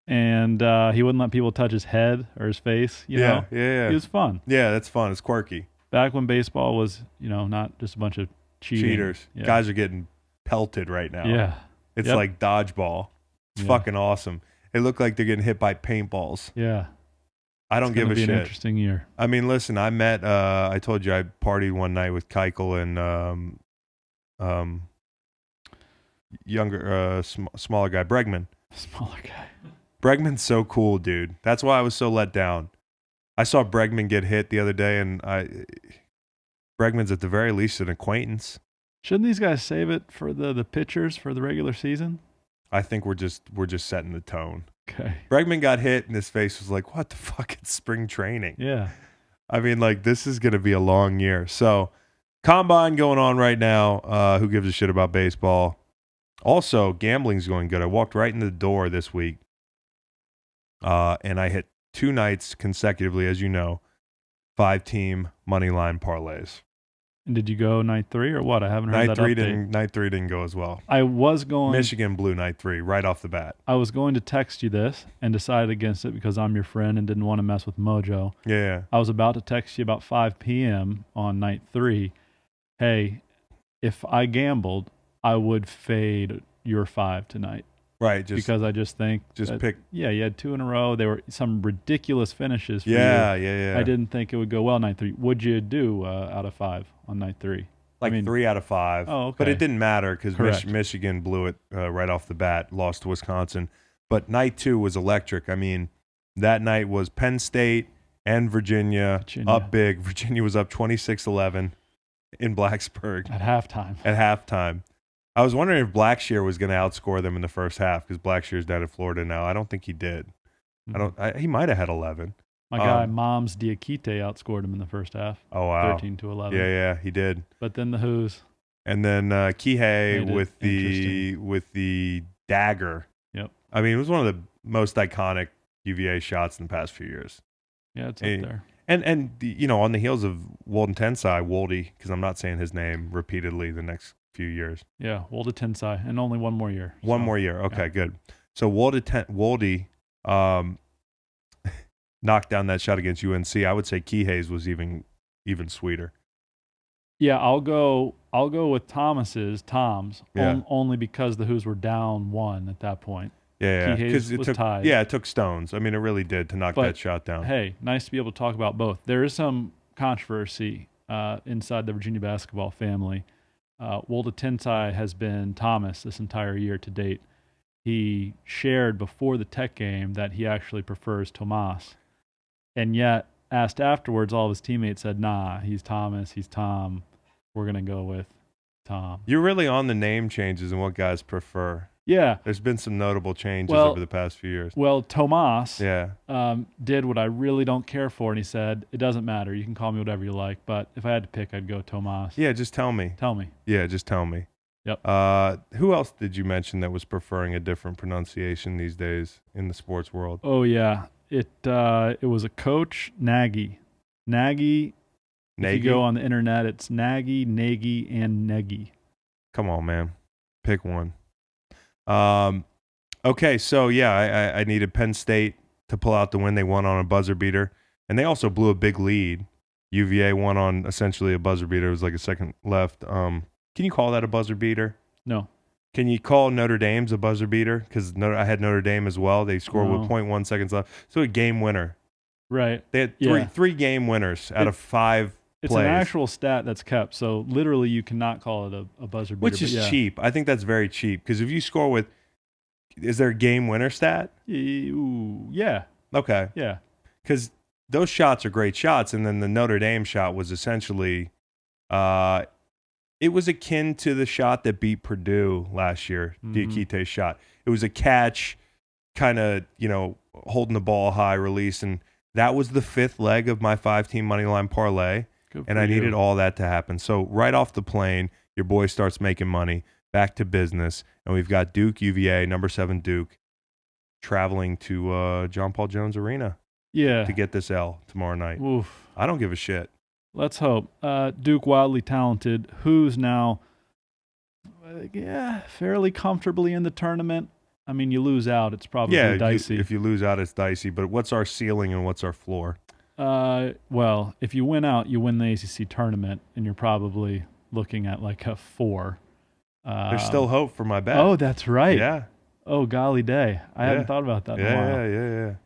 And he wouldn't let people touch his head or his face. You know? Yeah. It was fun. Yeah, that's fun. It's quirky. Back when baseball was, not just a bunch of Cheaters. Yeah. Guys are getting pelted right now. Yeah. It's Yep. like dodgeball. It's Yeah. fucking awesome. It looked like they're getting hit by paintballs. Yeah. I don't It's give gonna a be shit. an interesting year. I mean, listen, I met I told you I partied one night with Keuchel and younger smaller guy Bregman. Smaller guy. Bregman's so cool, dude. That's why I was so let down. I saw Bregman get hit the other day, and Bregman's at the very least an acquaintance. Shouldn't these guys save it for the pitchers for the regular season? I think we're just setting the tone. Okay. Bregman got hit, and his face was like, "What the fuck? It's spring training." Yeah. I mean, like, this is going to be a long year. So, combine going on right now. Who gives a shit about baseball? Also, gambling's going good. I walked right in the door this week, and I hit 2 nights consecutively, as you know, 5-team money line parlays. And did you go night 3 or what? I haven't heard Night that update. Night three didn't go as well. I was going. Michigan blew night 3 right off the bat. I was going to text you this and decided against it because I'm your friend and didn't want to mess with Mojo. Yeah. I was about to text you about 5 p.m. on night 3. Hey, if I gambled, I would fade your 5 tonight. Right. Because I just think pick. Yeah, you had 2 in a row. They were some ridiculous finishes for Yeah. you. Yeah. I didn't think it would go well night 3. Would you do out of 5 on night 3? Like 3 out of 5. Oh, okay. But it didn't matter because Correct. Michigan blew it right off the bat, lost to Wisconsin. But night 2 was electric. I mean, that night was Penn State and Virginia. Up big. Virginia was up 26-11 in Blacksburg At halftime. at halftime. I was wondering if Blackshear was going to outscore them in the first half because Blackshear's down in Florida now. I don't think he did. He might have had 11. My guy Moms Diakite outscored him in the first half. Oh, wow. 13-11. Yeah, he did. But then the Who's. And then Kihei with interesting. the dagger. Yep. I mean, it was one of the most iconic UVA shots in the past few years. Yeah, it's up there. And on the heels of Walden Tensai, Woldy, because I'm not saying his name repeatedly the next few years. Yeah, Wolde Tensai, and only one more year. One more year. Okay, good. So Woldy knocked down that shot against UNC. I would say Kihei's was even sweeter. Yeah, I'll go with Tom's Yeah. only because the Who's were down 1 at that point. Yeah, Kihei's was tied. Yeah, it took stones. I mean, it really did to knock that shot down. Hey, nice to be able to talk about both. There is some controversy inside the Virginia basketball family. Wolda Tinsai has been Thomas this entire year to date. He shared before the Tech game that he actually prefers Tomas. And yet, asked afterwards, all of his teammates said, nah, he's Thomas, he's Tom. We're going to go with Tom. You're really on the name changes and what guys prefer. Yeah. There's been some notable changes over the past few years. Well, Tomas did what I really don't care for, and he said, it doesn't matter. You can call me whatever you like, but if I had to pick, I'd go Tomas. Yeah, just tell me. Tell me. Yeah, just tell me. Yep. Who else did you mention that was preferring a different pronunciation these days in the sports world? Oh, yeah. It was a coach, Nagy. If you go on the internet, it's Nagy, and Nagy. Come on, man. Pick one. Okay, so yeah, I needed Penn State to pull out the win. They won on a buzzer beater, and they also blew a big lead. UVA won on essentially a buzzer beater. It was like a second left. Can you call that a buzzer beater? No. Can you call Notre Dame's a buzzer beater? Because I had Notre Dame as well. They scored with 0.1 seconds left. So a game winner. Right. They had three game winners out of 5 It's plays. an actual stat that's kept. So literally you cannot call it a buzzer beater. Which is cheap. I think that's very cheap. Because if you score with, is there a game winner stat? Ooh, yeah. Okay. Yeah. Because those shots are great shots. And then the Notre Dame shot was essentially, it was akin to the shot that beat Purdue last year, Diakite's shot. It was a catch, kind of, holding the ball high, release. And that was the 5th leg of my 5-team moneyline parlay. And I needed all that to happen. So right off the plane, your boy starts making money, back to business. And we've got Duke, UVA, number 7 Duke, traveling to John Paul Jones Arena to get this L tomorrow night. Oof. I don't give a shit. Let's hope. Duke, wildly talented, who's now, fairly comfortably in the tournament. I mean, you lose out, it's probably dicey. If you lose out, it's dicey. But what's our ceiling and what's our floor? Well, if you win out, you win the ACC tournament, and you're probably looking at like a 4. There's still hope for my bet. Oh, that's right. Yeah. Oh, golly day. I hadn't thought about that in a while.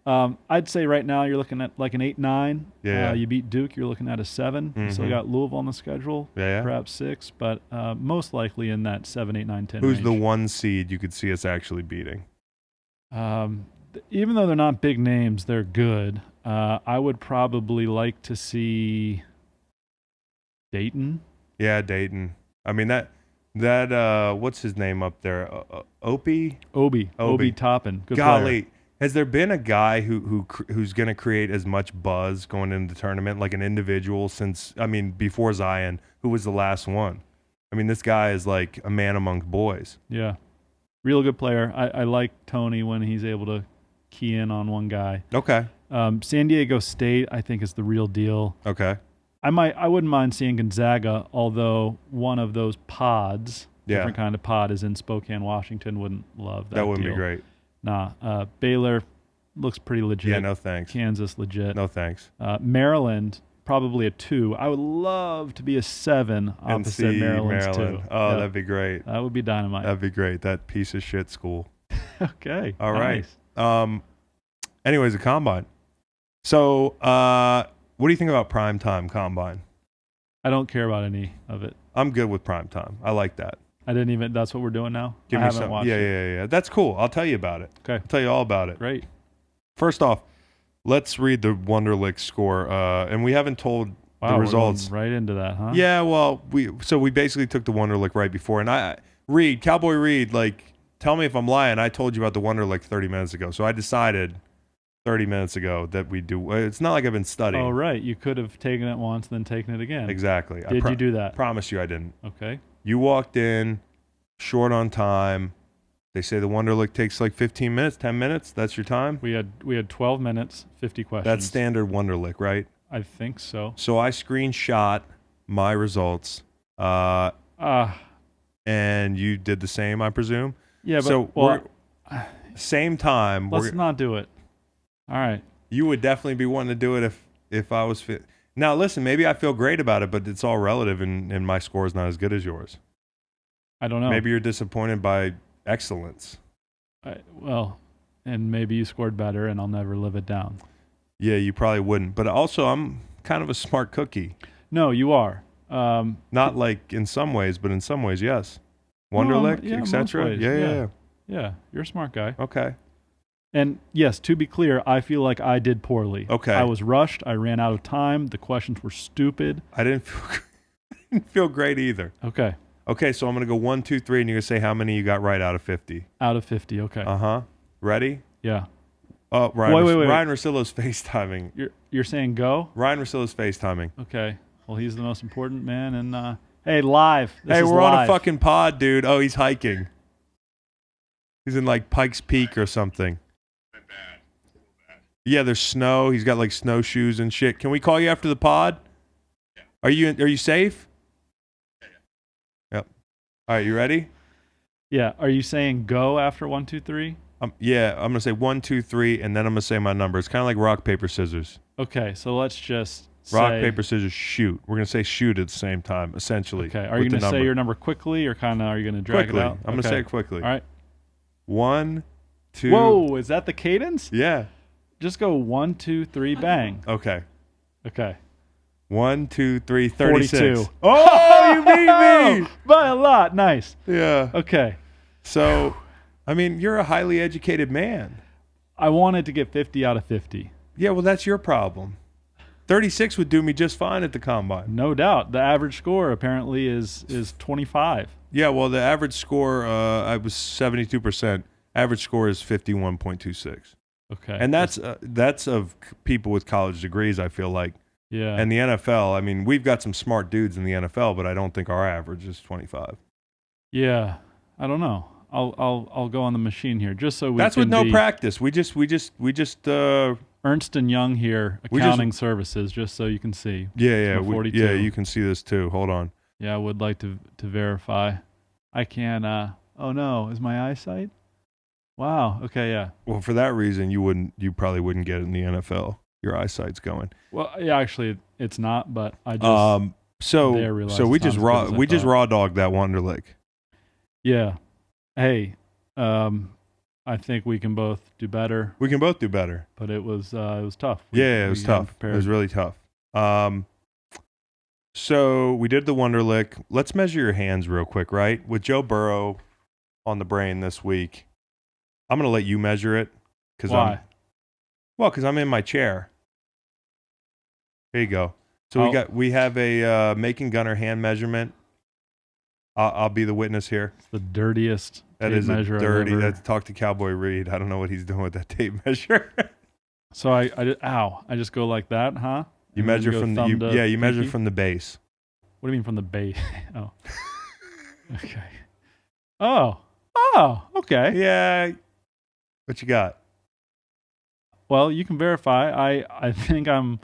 Yeah. I'd say right now you're looking at like an 8-9. Yeah. You beat Duke, you're looking at a 7. You still got Louisville on the schedule, perhaps 6, but most likely in that 7, 8, 9, 10 Who's range. the 1 seed you could see us actually beating? Even though they're not big names, they're good. I would probably like to see Dayton. Yeah, Dayton. I mean, that what's his name up there? Obi Toppin. Good Golly, player. has there been a guy who's going to create as much buzz going into the tournament, like an individual before Zion, who was the last one? I mean, this guy is like a man amongst boys. Yeah. Real good player. I like Tony when he's able to key in on one guy. Okay. San Diego State, I think, is the real deal. Okay. I wouldn't mind seeing Gonzaga, although one of those pods, different kind of pod, is in Spokane, Washington. Wouldn't love that. That wouldn't deal. be great. Nah. Baylor looks pretty legit. Yeah, no thanks. Kansas, legit. No thanks. Maryland, probably a 2. I would love to be a 7 opposite Maryland's 2. Oh, that'd be great. That would be dynamite. That'd be great. That piece of shit school. Okay. All nice. right. Anyways, the combine. So, what do you think about primetime combine? I don't care about any of it. I'm good with primetime. I like that. That's what we're doing now? Give I me haven't some. watched it. Yeah. That's cool. I'll tell you about it. Okay. I'll tell you all about it. Great. First off, let's read the Wonderlic score. And we haven't told the results. We're going right into that, huh? Yeah, well, we basically took the Wonderlic right before. And Cowboy Reed, tell me if I'm lying. I told you about the Wonderlic 30 minutes ago. So I decided 30 minutes ago that we do. It's not like I've been studying. Oh, right. You could have taken it once, then taken it again. Exactly. Did you do that? Promise you I didn't. Okay. You walked in short on time. They say the Wonderlic takes like 15 minutes, 10 minutes. That's your time? We had 12 minutes, 50 questions. That's standard Wonderlic, right? I think so. So I screenshot my results. And you did the same, I presume? Yeah, but so same time. Let's not do it. All right. You would definitely be wanting to do it if I was fit. Now, listen, maybe I feel great about it, but it's all relative, and my score is not as good as yours. I don't know. Maybe you're disappointed by excellence. And maybe you scored better, and I'll never live it down. Yeah, you probably wouldn't. But also, I'm kind of a smart cookie. No, you are. Not like in some ways, but in some ways, yes. Well, Wonderlic, yeah, most etc. ways, Yeah. Yeah, you're a smart guy. Okay. And yes, to be clear, I feel like I did poorly. Okay. I was rushed. I ran out of time. The questions were stupid. I didn't feel great either. Okay. Okay, so I'm going to go 1, 2, 3, and you're going to say how many you got right out of 50. Out of 50. Okay. Uh-huh. Ready? Yeah. Oh, Ryan, Wait. Ryan Russillo's FaceTiming. You're saying go? Ryan Russillo's FaceTiming. Okay. Well, he's the most important man. And hey, live. This Hey, is we're live. on a fucking pod, dude. Oh, he's hiking. He's in like Pikes Peak or something. Yeah, there's snow. He's got like snowshoes and shit. Can we call you after the pod? Yeah. Are you safe? Yeah. Yep. All right, you ready? Yeah. Are you saying go after 1, 2, 3? Yeah, I'm gonna say 1, 2, 3, and then I'm gonna say my number. It's kind of like rock, paper, scissors. Okay. So let's just Rock, say, paper, scissors, shoot. We're gonna say shoot at the same time, essentially. Okay. Are you gonna say your number quickly, or kind of are you gonna drag quickly? it out? I'm gonna say it quickly. All right. 1, 2. Whoa! Is that the cadence? Yeah. Just go 1, 2, 3, bang. Okay. Okay. 1, 2, 3, 36. 42. Oh, you beat me! By a lot. Nice. Yeah. Okay. So, I mean, you're a highly educated man. I wanted to get 50 out of 50. Yeah, well, that's your problem. 36 would do me just fine at the combine. No doubt. The average score apparently is 25. Yeah, well, the average score, I was 72%. Average score is 51.26. Okay. And that's of people with college degrees, I feel like. Yeah. And the NFL, I mean, we've got some smart dudes in the NFL, but I don't think our average is 25. Yeah. I don't know. I'll go on the machine here just so we That's can with no be practice. We just Ernst and Young here, accounting services, just so you can see. Yeah, So 42. yeah, you can see this too. Hold on. Yeah, I would like to verify. I can oh no, is my eyesight? Wow. Okay, yeah. Well, for that reason, you probably wouldn't get it in the NFL. Your eyesight's going. Well, yeah, actually it's not, but I just so we it's just not as good as I thought. raw dogged that Wonderlic. Yeah. Hey, I think we can both do better, We can both do better. but it was tough. It was tough. It was really tough. So we did the Wonderlic. Let's measure your hands real quick, right? With Joe Burrow on the brain this week, I'm going to let you measure it. Why? Because I'm in my chair. Here you go. So we have a Macon Gunner hand measurement. I'll be the witness here. It's the dirtiest That tape is measure dirty. I've ever. That's talk to Cowboy Reed. I don't know what he's doing with that tape measure. So I just go like that, huh? You And then measure go from thumb to you measure pinky? from the base. What do you mean from the base? Oh. Okay. Oh, okay. Yeah. What you got? Well, you can verify. I think I'm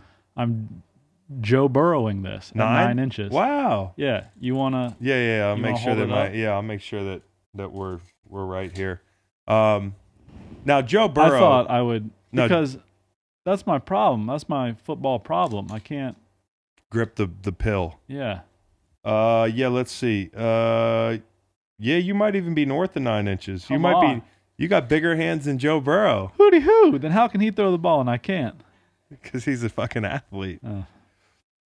Joe Burrowing this at 9 inches. Wow. Yeah. You wanna? Yeah. I'll You make wanna sure hold that it up? I'll make sure that we're right here. Now Joe Burrow. I thought I would No. because that's my problem. That's my football problem. I can't. grip the pill. Yeah. Yeah. Let's see. Yeah, you might even be north of 9 inches. Come on. You got bigger hands than Joe Burrow Hooty hoo! Then how can he throw the ball and I can't? because he's a fucking athlete. Oh.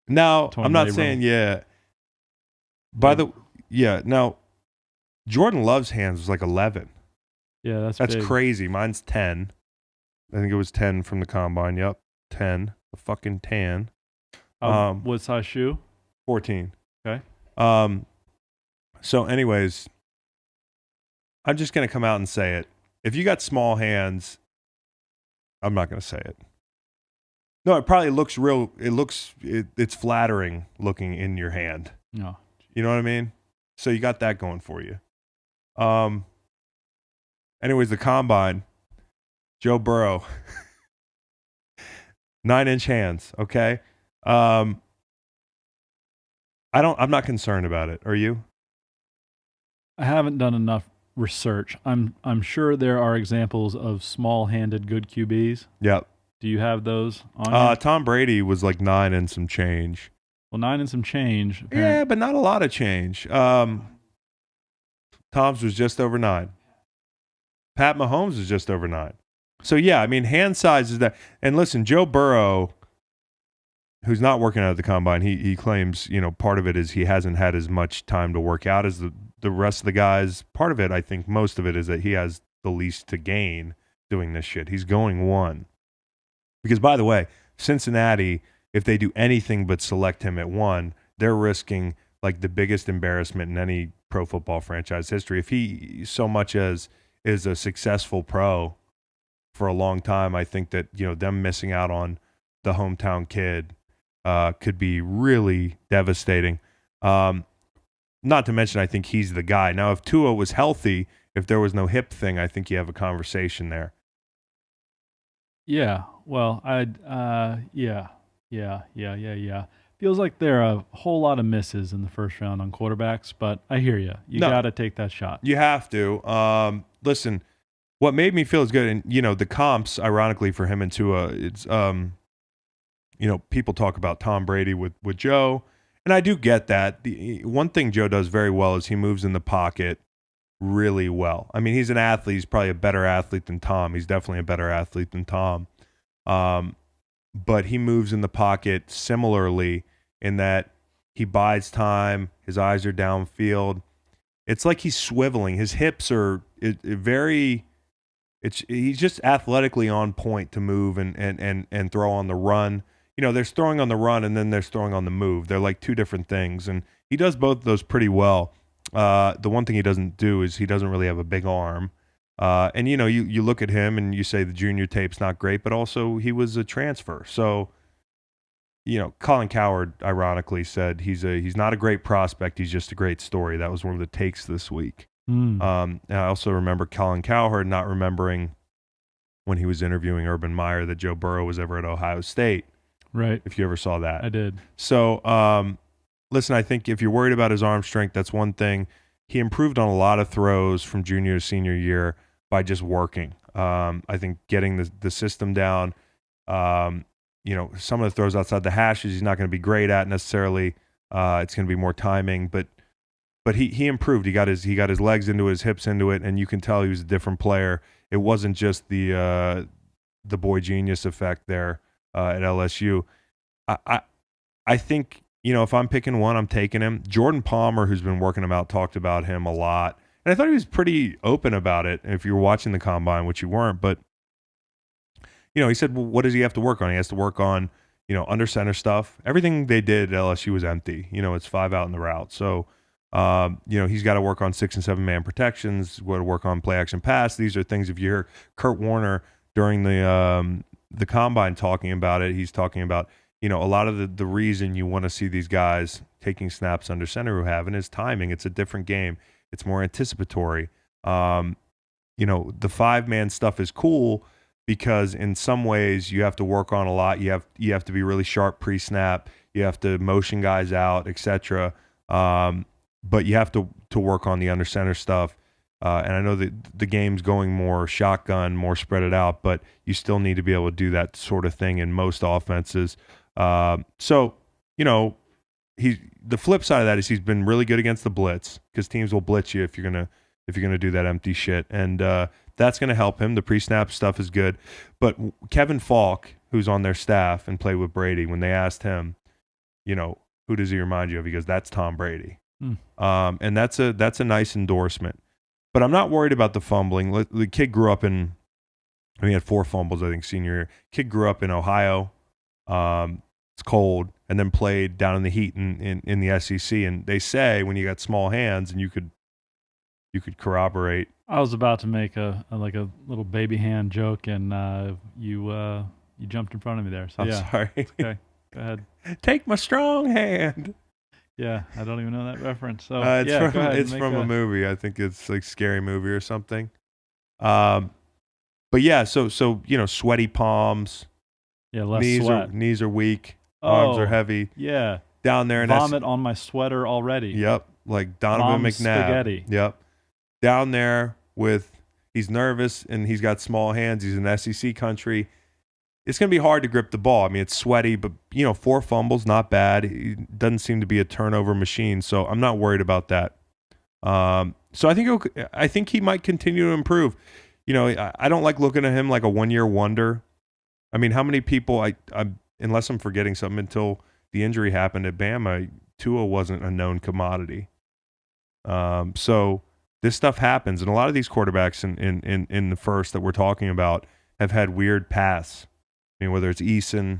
Now, Torn I'm not labrum. saying, now, Jordan Love's hands was like 11. Yeah, that's big. crazy. Mine's 10. I think it was 10 from the combine. Yep, 10. A fucking tan. What size shoe? 14. Okay. So anyways, I'm just going to come out and say it. If you got small hands, I'm not going to say it. No, it probably looks real. It's flattering looking in your hand. No. You know what I mean? So you got that going for you. Anyways, the combine, Joe Burrow, 9-inch hands. Okay. I'm not concerned about it. Are you? I haven't done enough research. I'm sure there are examples of small-handed good QBs. Yep. Do you have those on here? Tom Brady was like 9 and some change. Well, 9 and some change. Yeah, but not a lot of change. Tom's was just over 9. Pat Mahomes is just over 9. So yeah, I mean, hand size is that. And listen, Joe Burrow, who's not working out at the combine, he claims, part of it is he hasn't had as much time to work out as the rest of the guys. Part of it, I think most of it, is that he has the least to gain doing this shit. He's going one. Because, by the way, Cincinnati, if they do anything but select him at one, they're risking like the biggest embarrassment in any pro football franchise history. If he so much as is a successful pro for a long time, I think that, them missing out on the hometown kid could be really devastating. Not to mention, I think he's the guy. Now, if Tua was healthy, if there was no hip thing, I think you have a conversation there. Yeah. Well, yeah. Feels like there are a whole lot of misses in the first round on quarterbacks, but I hear you. You got to take that shot. You have to. Listen, what made me feel as good, and the comps, ironically for him and Tua, it's people talk about Tom Brady with Joe, and I do get that. The one thing Joe does very well is he moves in the pocket really well. I mean, he's an athlete. He's probably a better athlete than Tom. He's definitely a better athlete than Tom. But he moves in the pocket similarly in that he bides time. His eyes are downfield. It's like he's swiveling. His hips are he's just athletically on point to move and throw on the run. There's throwing on the run and then there's throwing on the move. They're like two different things. And he does both of those pretty well. The one thing he doesn't do is he doesn't really have a big arm. And, you look at him and you say the junior tape's not great, but also he was a transfer. So, Colin Cowherd ironically said he's not a great prospect. He's just a great story. That was one of the takes this week. And I also remember Colin Cowherd not remembering when he was interviewing Urban Meyer that Joe Burrow was ever at Ohio State. Right. If you ever saw that. I did. So, listen, I think if you're worried about his arm strength, that's one thing. He improved on a lot of throws from junior to senior year by just working. I think getting the system down, some of the throws outside the hashes he's not going to be great at necessarily. It's going to be more timing, but he improved. He got his legs into it, his hips into it, and you can tell he was a different player. It wasn't just the boy genius effect there at LSU. I think, if I'm picking one, I'm taking him. Jordan Palmer, who's been working him out, talked about him a lot. And I thought he was pretty open about it if you were watching the combine, which you weren't. But, he said, well, what does he have to work on? He has to work on, under center stuff. Everything they did at LSU was empty. It's 5 out in the route. So, he's got to work on 6 and 7 man protections, got to work on play action pass. These are things, if you hear Kurt Warner during the combine talking about it, he's talking about, a lot of the reason you want to see these guys taking snaps under center who have, and is timing. It's a different game. It's more anticipatory. The 5-man stuff is cool because in some ways you have to work on a lot. You have to be really sharp pre-snap. You have to motion guys out, etc. But you have to work on the under center stuff. And I know that the game's going more shotgun, more spread it out, but you still need to be able to do that sort of thing in most offenses. So, the flip side of that is he's been really good against the blitz because teams will blitz you if you're gonna do that empty shit, and that's gonna help him. The pre-snap stuff is good, but Kevin Falk, who's on their staff and played with Brady, when they asked him, who does he remind you of? He goes, that's Tom Brady, and that's a nice endorsement. But I'm not worried about the fumbling. The kid grew up in, he had 4 fumbles, I think, senior year. Kid grew up in Ohio. It's cold, and then played down in the heat in the SEC. And they say when you got small hands, and you could corroborate. I was about to make a little baby hand joke, and you jumped in front of me there. So I'm sorry. Okay, go ahead. Take my strong hand. Yeah, I don't even know that reference. So it's from a movie. I think it's like Scary Movie or something. But yeah, so sweaty palms. Yeah, less sweat. Knees are weak. Arms are heavy. Yeah. Down there. Vomit on my sweater already. Yep. Like Donovan Mom's McNabb. Spaghetti. Yep. Down there he's nervous and he's got small hands. He's in SEC country. It's going to be hard to grip the ball. I mean, it's sweaty, but 4 fumbles, not bad. He doesn't seem to be a turnover machine, so I'm not worried about that. So I think he might continue to improve. I don't like looking at him like a 1-year wonder. I mean, how many people unless I'm forgetting something, until the injury happened at Bama, Tua wasn't a known commodity. So this stuff happens, and a lot of these quarterbacks in the first that we're talking about have had weird paths. I mean, whether it's Eason,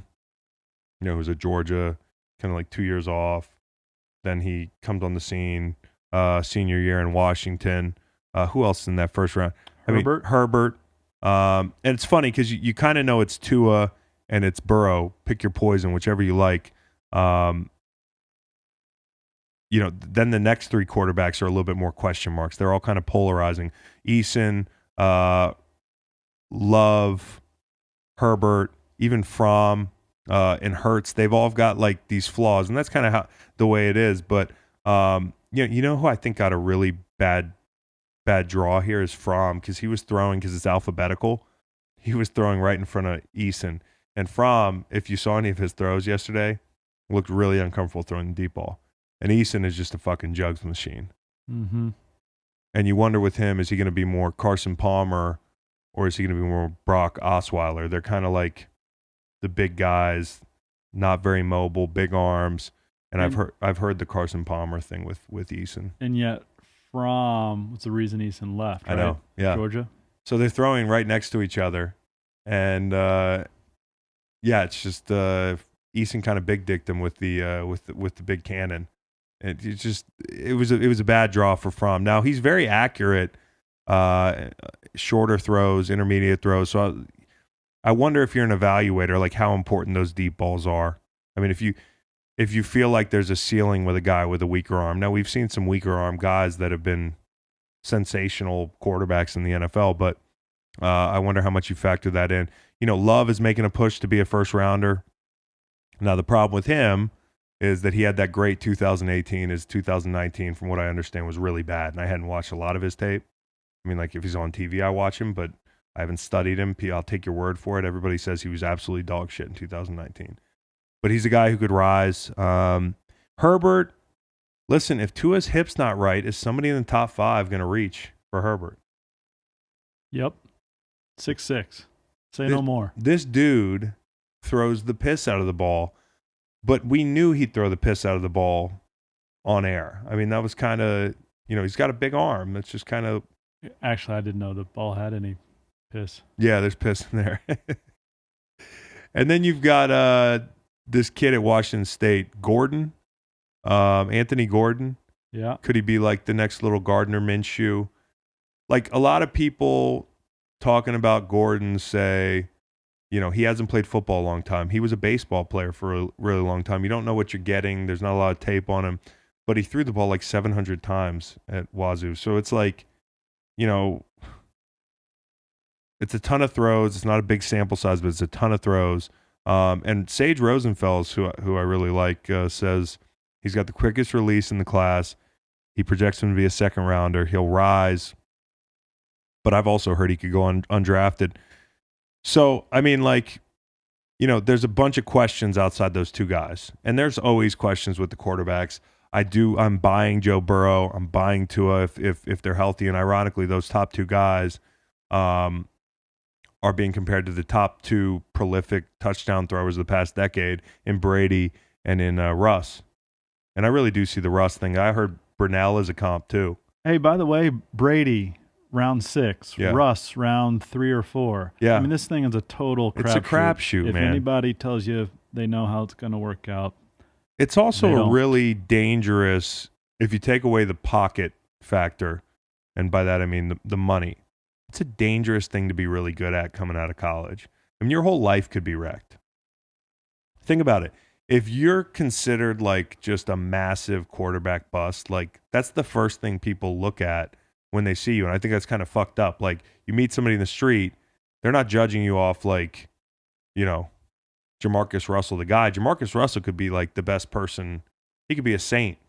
who's at Georgia, kind of like 2 years off, then he comes on the scene senior year in Washington. Who else in that first round? Herbert. Herbert. And it's funny because you kind of know it's Tua and it's Burrow. Pick your poison, whichever you like. Then the next three quarterbacks are a little bit more question marks. They're all kind of polarizing. Eason, Love, Herbert, even Fromm, and Hurts. They've all got like these flaws, and that's kind of the way it is. But you know who I think got a really bad draw here is Fromm, because he was throwing, because it's alphabetical. He was throwing right in front of Eason, and Fromm, if you saw any of his throws yesterday, looked really uncomfortable throwing the deep ball. And Eason is just a fucking jugs machine. Mm-hmm. And you wonder with him, is he going to be more Carson Palmer or is he going to be more Brock Osweiler? They're kind of like the big guys, not very mobile, big arms. And I've heard the Carson Palmer thing with Eason. And yet Fromm was the reason Eason left, right? I know, yeah. Georgia. So they're throwing right next to each other. And it's just Eason kind of big dicked him with the big cannon. It was a bad draw for Fromm. Now he's very accurate, shorter throws, intermediate throws. So I wonder if you're an evaluator, like how important those deep balls are. I mean, if you feel like there's a ceiling with a guy with a weaker arm. Now we've seen some weaker arm guys that have been sensational quarterbacks in the NFL, but I wonder how much you factor that in. Love is making a push to be a first rounder. Now the problem with him is that he had that great 2018. His 2019, from what I understand, was really bad. And I hadn't watched a lot of his tape. I mean, like if he's on TV, I watch him, but I haven't studied him. I'll take your word for it. Everybody says he was absolutely dog shit in 2019. But he's a guy who could rise. Herbert, listen, if Tua's hip's not right, is somebody in the top 5 going to reach for Herbert? Yep. 6'6". Say no more. This dude throws the piss out of the ball. But we knew he'd throw the piss out of the ball on air. I mean, that was kind of, he's got a big arm. That's just kind of. Actually, I didn't know the ball had any piss. Yeah, there's piss in there. And then you've got this kid at Washington State, Gordon, Anthony Gordon. Yeah. Could he be like the next little Gardner Minshew? Like a lot of people talking about Gordon say, he hasn't played football a long time. He was a baseball player for a really long time. You don't know what you're getting. There's not a lot of tape on him. But he threw the ball like 700 times at Wazoo. So it's like, it's a ton of throws. It's not a big sample size, but it's a ton of throws. And Sage Rosenfels, who I really like, says he's got the quickest release in the class. He projects him to be a second rounder. He'll rise. But I've also heard he could go undrafted. So, I mean, there's a bunch of questions outside those two guys. And there's always questions with the quarterbacks. I'm buying Joe Burrow. I'm buying Tua if they're healthy. And ironically, those top two guys are being compared to the top 2 prolific touchdown throwers of the past decade in Brady and in Russ. And I really do see the Russ thing. I heard Brunell is a comp too. Hey, by the way, Brady, round 6. Yeah. Russ, round 3 or 4. Yeah. I mean, this thing is a total crapshoot. It's a crapshoot, man. If anybody tells you they know how it's going to work out. It's also a really dangerous, if you take away the pocket factor, and by that I mean the money, it's a dangerous thing to be really good at coming out of college. I mean, your whole life could be wrecked. Think about it. If you're considered like just a massive quarterback bust, like that's the first thing people look at when they see you. And I think that's kind of fucked up. Like you meet somebody in the street, they're not judging you off like, Jamarcus Russell, the guy. Jamarcus Russell could be like the best person. He could be a saint.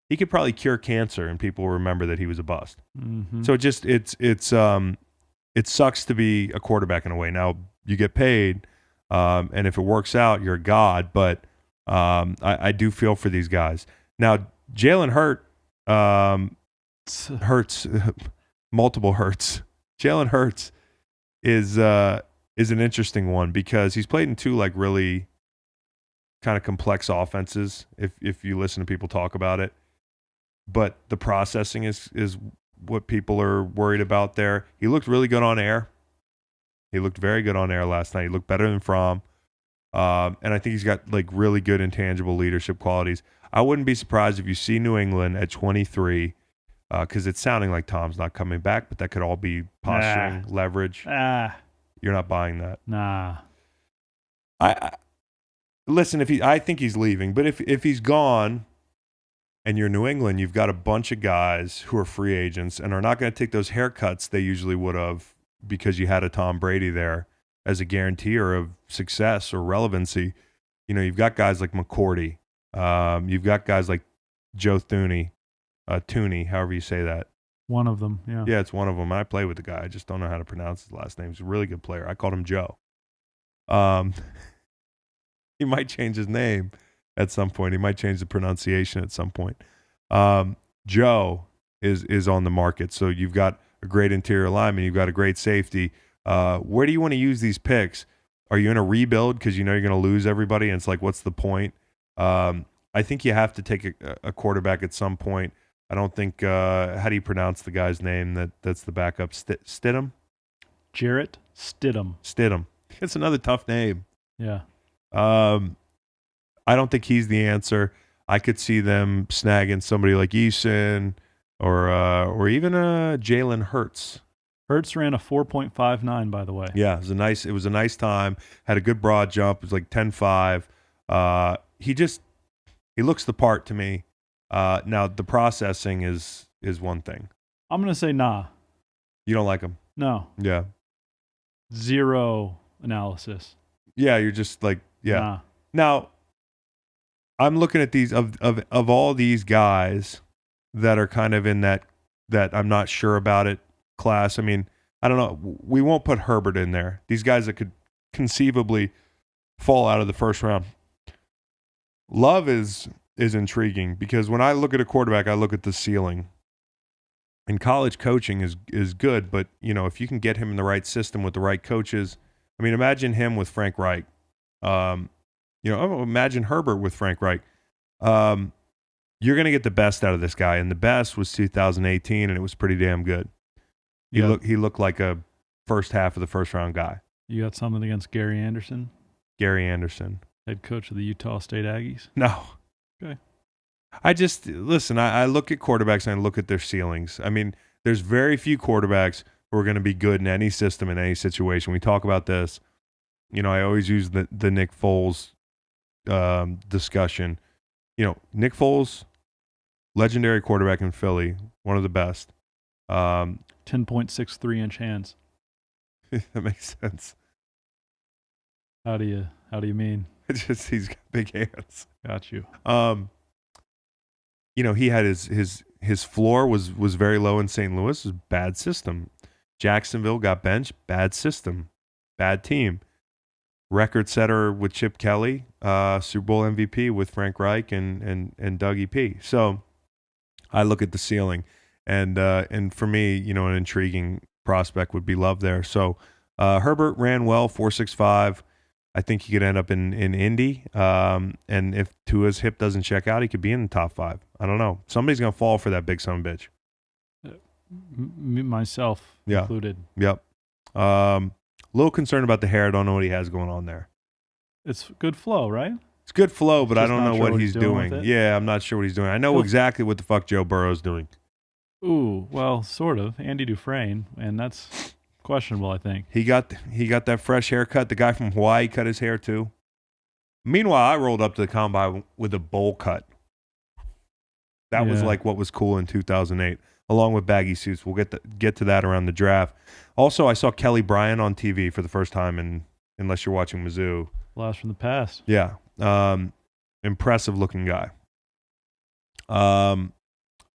He could probably cure cancer and people will remember that he was a bust. Mm-hmm. So it sucks to be a quarterback in a way. Now you get paid, and if it works out, you're a god. But I do feel for these guys. Now Jalen Hurts, multiple Hurts. Jalen Hurts is an interesting one because he's played in 2 like really kind of complex offenses if you listen to people talk about it. But the processing is what people are worried about there. He looked really good on air. He looked very good on air last night. He looked better than Fromm. And I think he's got like really good intangible leadership qualities. I wouldn't be surprised if you see New England at 23, because it's sounding like Tom's not coming back, but that could all be posturing, leverage. You're not buying that. Nah. I listen. I think he's leaving, but if he's gone, and you're New England, you've got a bunch of guys who are free agents and are not going to take those haircuts they usually would have because you had a Tom Brady there as a guarantor of success or relevancy. You've got guys like McCourty. You've got guys like Joe Thuney, however you say that. One of them, yeah. Yeah, it's one of them. I play with the guy. I just don't know how to pronounce his last name. He's a really good player. I called him Joe. He might change his name at some point. He might change the pronunciation at some point. Joe is on the market. So you've got a great interior lineman. You've got a great safety. Where do you want to use these picks? Are you in a rebuild because you're going to lose everybody? And it's like, what's the point? I think you have to take a quarterback at some point. I don't think, how do you pronounce the guy's name that's the backup? Stidham? Jarrett Stidham. Stidham. It's another tough name. Yeah. I don't think he's the answer. I could see them snagging somebody like Eason or even Jalen Hurts. Hurts ran a 4.59, by the way. Yeah, it was a nice time. Had a good broad jump. It was like 10.5. He looks the part to me. Now the processing is one thing. I'm gonna say nah. You don't like him? No. Yeah. Zero analysis. Yeah, you're just like, yeah. Nah. Now, I'm looking at these of all these guys that are kind of in that I'm not sure about it class. I mean, I don't know. We won't put Herbert in there. These guys that could conceivably fall out of the first round. Love is intriguing because when I look at a quarterback, I look at the ceiling. And college coaching is good, but if you can get him in the right system with the right coaches, I mean, imagine him with Frank Reich. Imagine Herbert with Frank Reich. You're going to get the best out of this guy, and the best was 2018, and it was pretty damn good. He looked like a first half of the first round guy. You got something against Gary Anderson? Gary Anderson, head coach of the Utah State Aggies? No. Okay. I look at quarterbacks and I look at their ceilings. I mean, there's very few quarterbacks who are going to be good in any system, in any situation. We talk about this. I always use the Nick Foles discussion. Nick Foles, legendary quarterback in Philly, one of the best. 10.63 inch hands. That makes sense. How do you mean? It's just he's got big hands. Got you. He had his floor was very low in St. Louis. It was a bad system. Jacksonville got benched. Bad system. Bad team. Record setter with Chip Kelly. Super Bowl MVP with Frank Reich and Dougie P. So I look at the ceiling, and for me, an intriguing prospect would be Love there. So Herbert ran well, 4.65. I think he could end up in Indy. And if Tua's hip doesn't check out, he could be in the top 5. I don't know. Somebody's going to fall for that big son of a bitch. Myself included. Yep. Little concerned about the hair. I don't know what he has going on there. It's good flow, right? It's good flow, but I don't know sure what he's doing. Yeah, I'm not sure what he's doing. I know exactly what the fuck Joe Burrow's doing. Ooh, well, sort of. Andy Dufresne, and that's questionable, I think. He got that fresh haircut. The guy from Hawaii cut his hair too. Meanwhile, I rolled up to the combine with a bowl cut. That was like what was cool in 2008, along with baggy suits. We'll get to that around the draft. Also, I saw Kelly Bryant on TV for the first time, unless you're watching Mizzou. Blast from the past. Yeah. Impressive looking guy.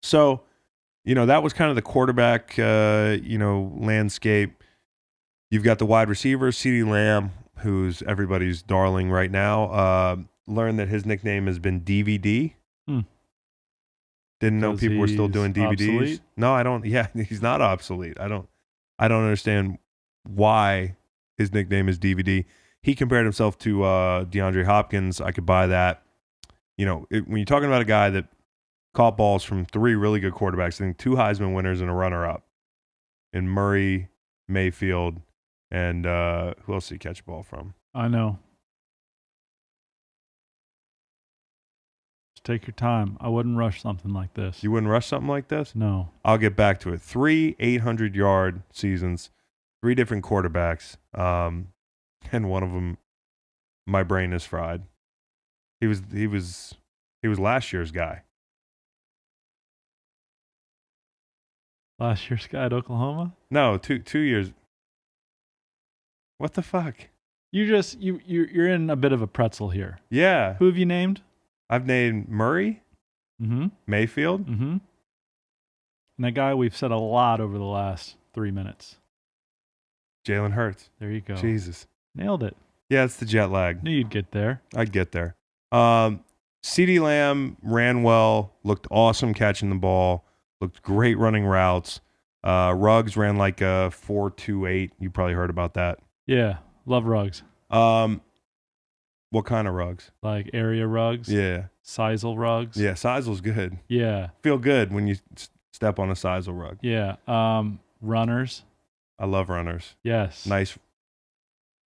So, that was kind of the quarterback, landscape. You've got the wide receiver, CeeDee Lamb, who's everybody's darling right now. Learned that his nickname has been DVD. Didn't know people were still doing DVDs. Obsolete? No, I don't. Yeah, he's not obsolete. I don't understand why his nickname is DVD. he compared himself to DeAndre Hopkins. I could buy that. When you're talking about a guy that caught balls from 3 really good quarterbacks, I think 2 Heisman winners and a runner-up in Murray, Mayfield, and who else did he catch a ball from? I know. Just take your time. I wouldn't rush something like this. You wouldn't rush something like this? No. I'll get back to it. 3 800-yard seasons, 3 different quarterbacks, and one of them, my brain is fried. He was last year's guy. Last year's guy at Oklahoma? No, 2 years. What the fuck? You're in a bit of a pretzel here. Yeah. Who have you named? I've named Murray, Mayfield. And that guy we've said a lot over the last 3 minutes. Jalen Hurts. There you go. Jesus. Nailed it. Yeah, it's the jet lag. Knew you'd get there. I'd get there. CeeDee Lamb ran well, looked awesome catching the ball, looked great running routes. Ruggs ran like a 4.28. You probably heard about that. Yeah, love Ruggs. What kind of rugs? Like area rugs? Yeah. Sisal rugs? Yeah, Sizel's good. Yeah. Feel good when you step on a Sisal rug. Yeah. Runners? I love runners. Yes. Nice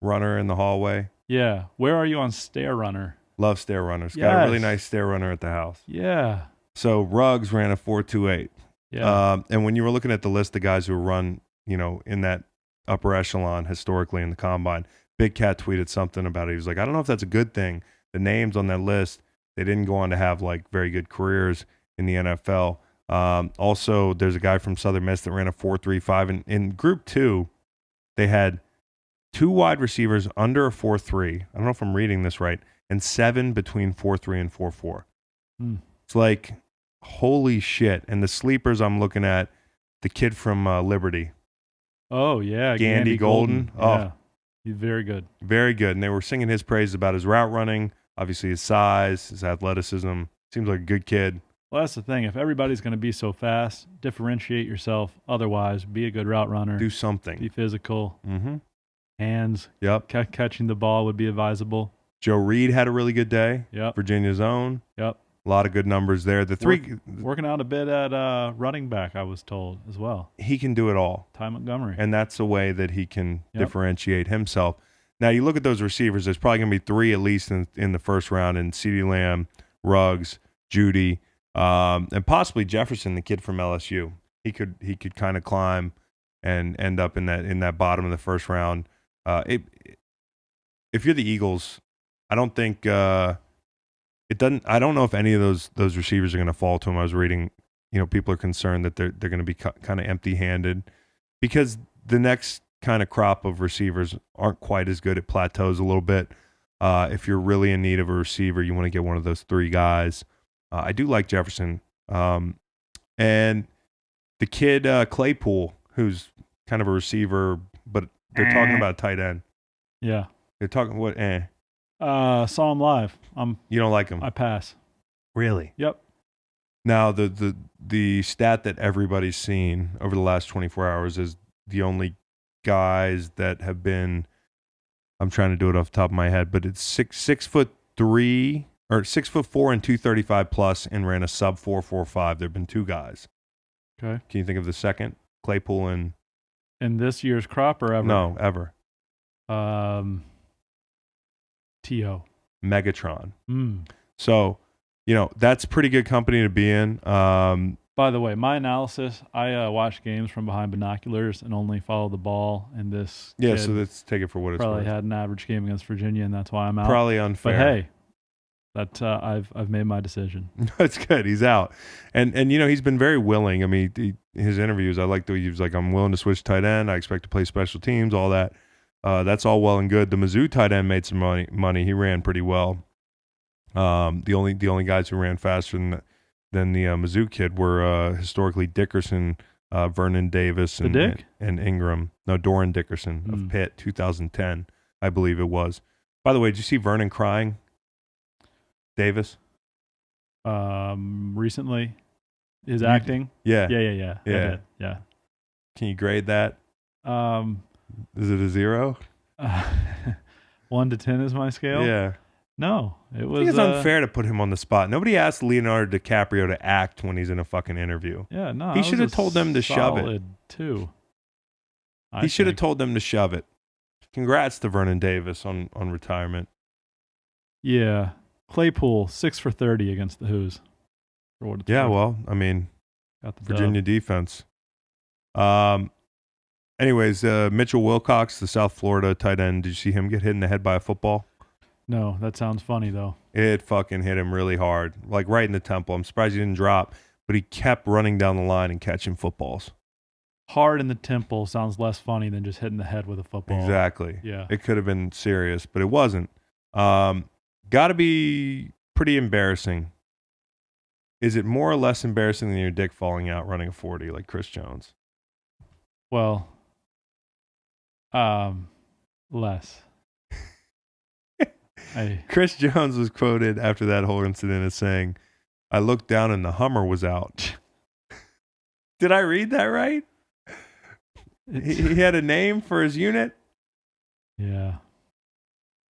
runner in the hallway. Yeah. Where are you on Stair Runner? Love stair runners. Yes. Got a really nice stair runner at the house. Yeah. So Ruggs ran a 4.28. Yeah. And when you were looking at the list of guys who run, in that upper echelon historically in the combine, Big Cat tweeted something about it. He was like, I don't know if that's a good thing. The names on that list, they didn't go on to have like very good careers in the NFL. Also, there's a guy from Southern Miss that ran a 4.35. And in Group 2, they had 2 wide receivers under a 4.3. I don't know if I'm reading this right. And 7 between 4.3 and 4.4. It's like, holy shit. And the sleepers I'm looking at, the kid from Liberty. Oh, yeah. Gandy Golden. Yeah. He's very good. Very good. And they were singing his praises about his route running, obviously his size, his athleticism. Seems like a good kid. Well, that's the thing. If everybody's going to be so fast, differentiate yourself. Otherwise, be a good route runner. Do something. Be physical. Hands. Yep. Catching the ball would be advisable. Joe Reed had a really good day. Yep. Virginia's own. Yep. A lot of good numbers there. The three working out a bit at running back, I was told as well. He can do it all. Ty Montgomery. And that's a way that he can differentiate himself. Now, you look at those receivers, there's probably going to be 3 at least in the first round, and CeeDee Lamb, Ruggs, Judy, and possibly Jefferson, the kid from LSU. He could kind of climb and end up in that bottom of the first round. If you're the Eagles, I don't think I don't know if any of those receivers are going to fall to him. I was reading, people are concerned that they're going to be kind of empty-handed because the next kind of crop of receivers aren't quite as good. It plateaus a little bit. If you're really in need of a receiver, you want to get one of those 3 guys. I do like Jefferson. And the kid Claypool, who's kind of a receiver, but they're talking about a tight end. Yeah. They're talking what? Saw him live. You don't like him? I pass. Really? Yep. Now the stat that everybody's seen over the last 24 hours is the only guys that have been. I'm trying to do it off the top of my head, but it's 6'3" or 6'4" and 235 plus, and ran a sub 4.45. There've been 2 guys. Okay. Can you think of the second? Claypool and. In this year's crop or ever? No, ever. T.O. Megatron. So, that's pretty good company to be in. By the way, my analysis, I watch games from behind binoculars and only follow the ball. And this so let's take it for what it's worth. Probably had an average game against Virginia, and that's why I'm out. Probably unfair. But hey, that I've made my decision. It's good. He's out. And he's been very willing. I mean, his interviews, I like the way he was like, I'm willing to switch tight end. I expect to play special teams, all that. That's all well and good. The Mizzou tight end made some money. He ran pretty well. The only guys who ran faster than the Mizzou kid were historically Dickerson, Vernon Davis, and Ingram. No, Doran Dickerson of Pitt, 2010, I believe it was. By the way, did you see Vernon crying? Davis? Recently, his acting. Yeah. Yeah. Can you grade that? Is it a 0? 1 to 10 is my scale? Yeah. No, it I was. think it's unfair to put him on the spot. Nobody asked Leonardo DiCaprio to act when he's in a fucking interview. Yeah, no. He should have told them to shove it. Solid 2. He should have told them to shove it. Congrats to Vernon Davis on retirement. Yeah. Claypool, 6 for 30 against the Who's. Yeah, well, I mean, got the Virginia defense. Anyways, Mitchell Wilcox, the South Florida tight end, did you see him get hit in the head by a football? No, that sounds funny, though. It fucking hit him really hard, like right in the temple. I'm surprised he didn't drop, but he kept running down the line and catching footballs. Hard in the temple sounds less funny than just hitting the head with a football. Exactly. Yeah. It could have been serious, but it wasn't. Got to be pretty embarrassing. Is it more or less embarrassing than your dick falling out running a 40 like Chris Jones? Well, less. Chris Jones was quoted after that whole incident as saying, "I looked down and the Hummer was out." Did I read that right? He had a name for his unit? Yeah.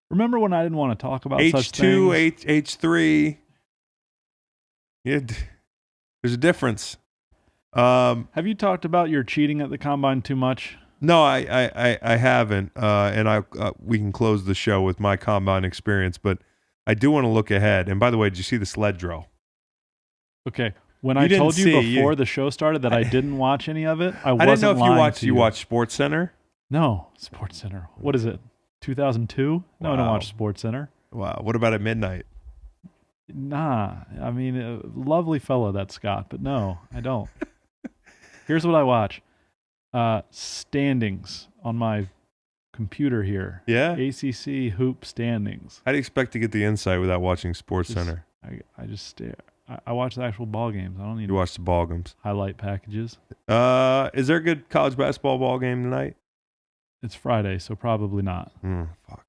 Remember when I didn't want to talk about such H2, things? H3. Yeah, there's a difference. Have you talked about your cheating at the combine too much? No, I haven't, and we can close the show with my combine experience, but I do want to look ahead. And by the way, did you see the sled drill? Okay, when I told you before the show started that I didn't watch any of it, I didn't know if you watched Sports Center. No, Sports Center. What is it? 2002? No, I don't watch Sports Center. Wow. What about at midnight? Nah, I mean, lovely fellow that Scott, but no, I don't. Here's what I watch. Standings on my computer here. Yeah? ACC hoop standings. How do you expect to get the insight without watching Sports Center? I just stare. I watch the actual ball games. I don't need to watch the ball games. Highlight packages. Is there a good college basketball ball game tonight? It's Friday, so probably not. Fuck.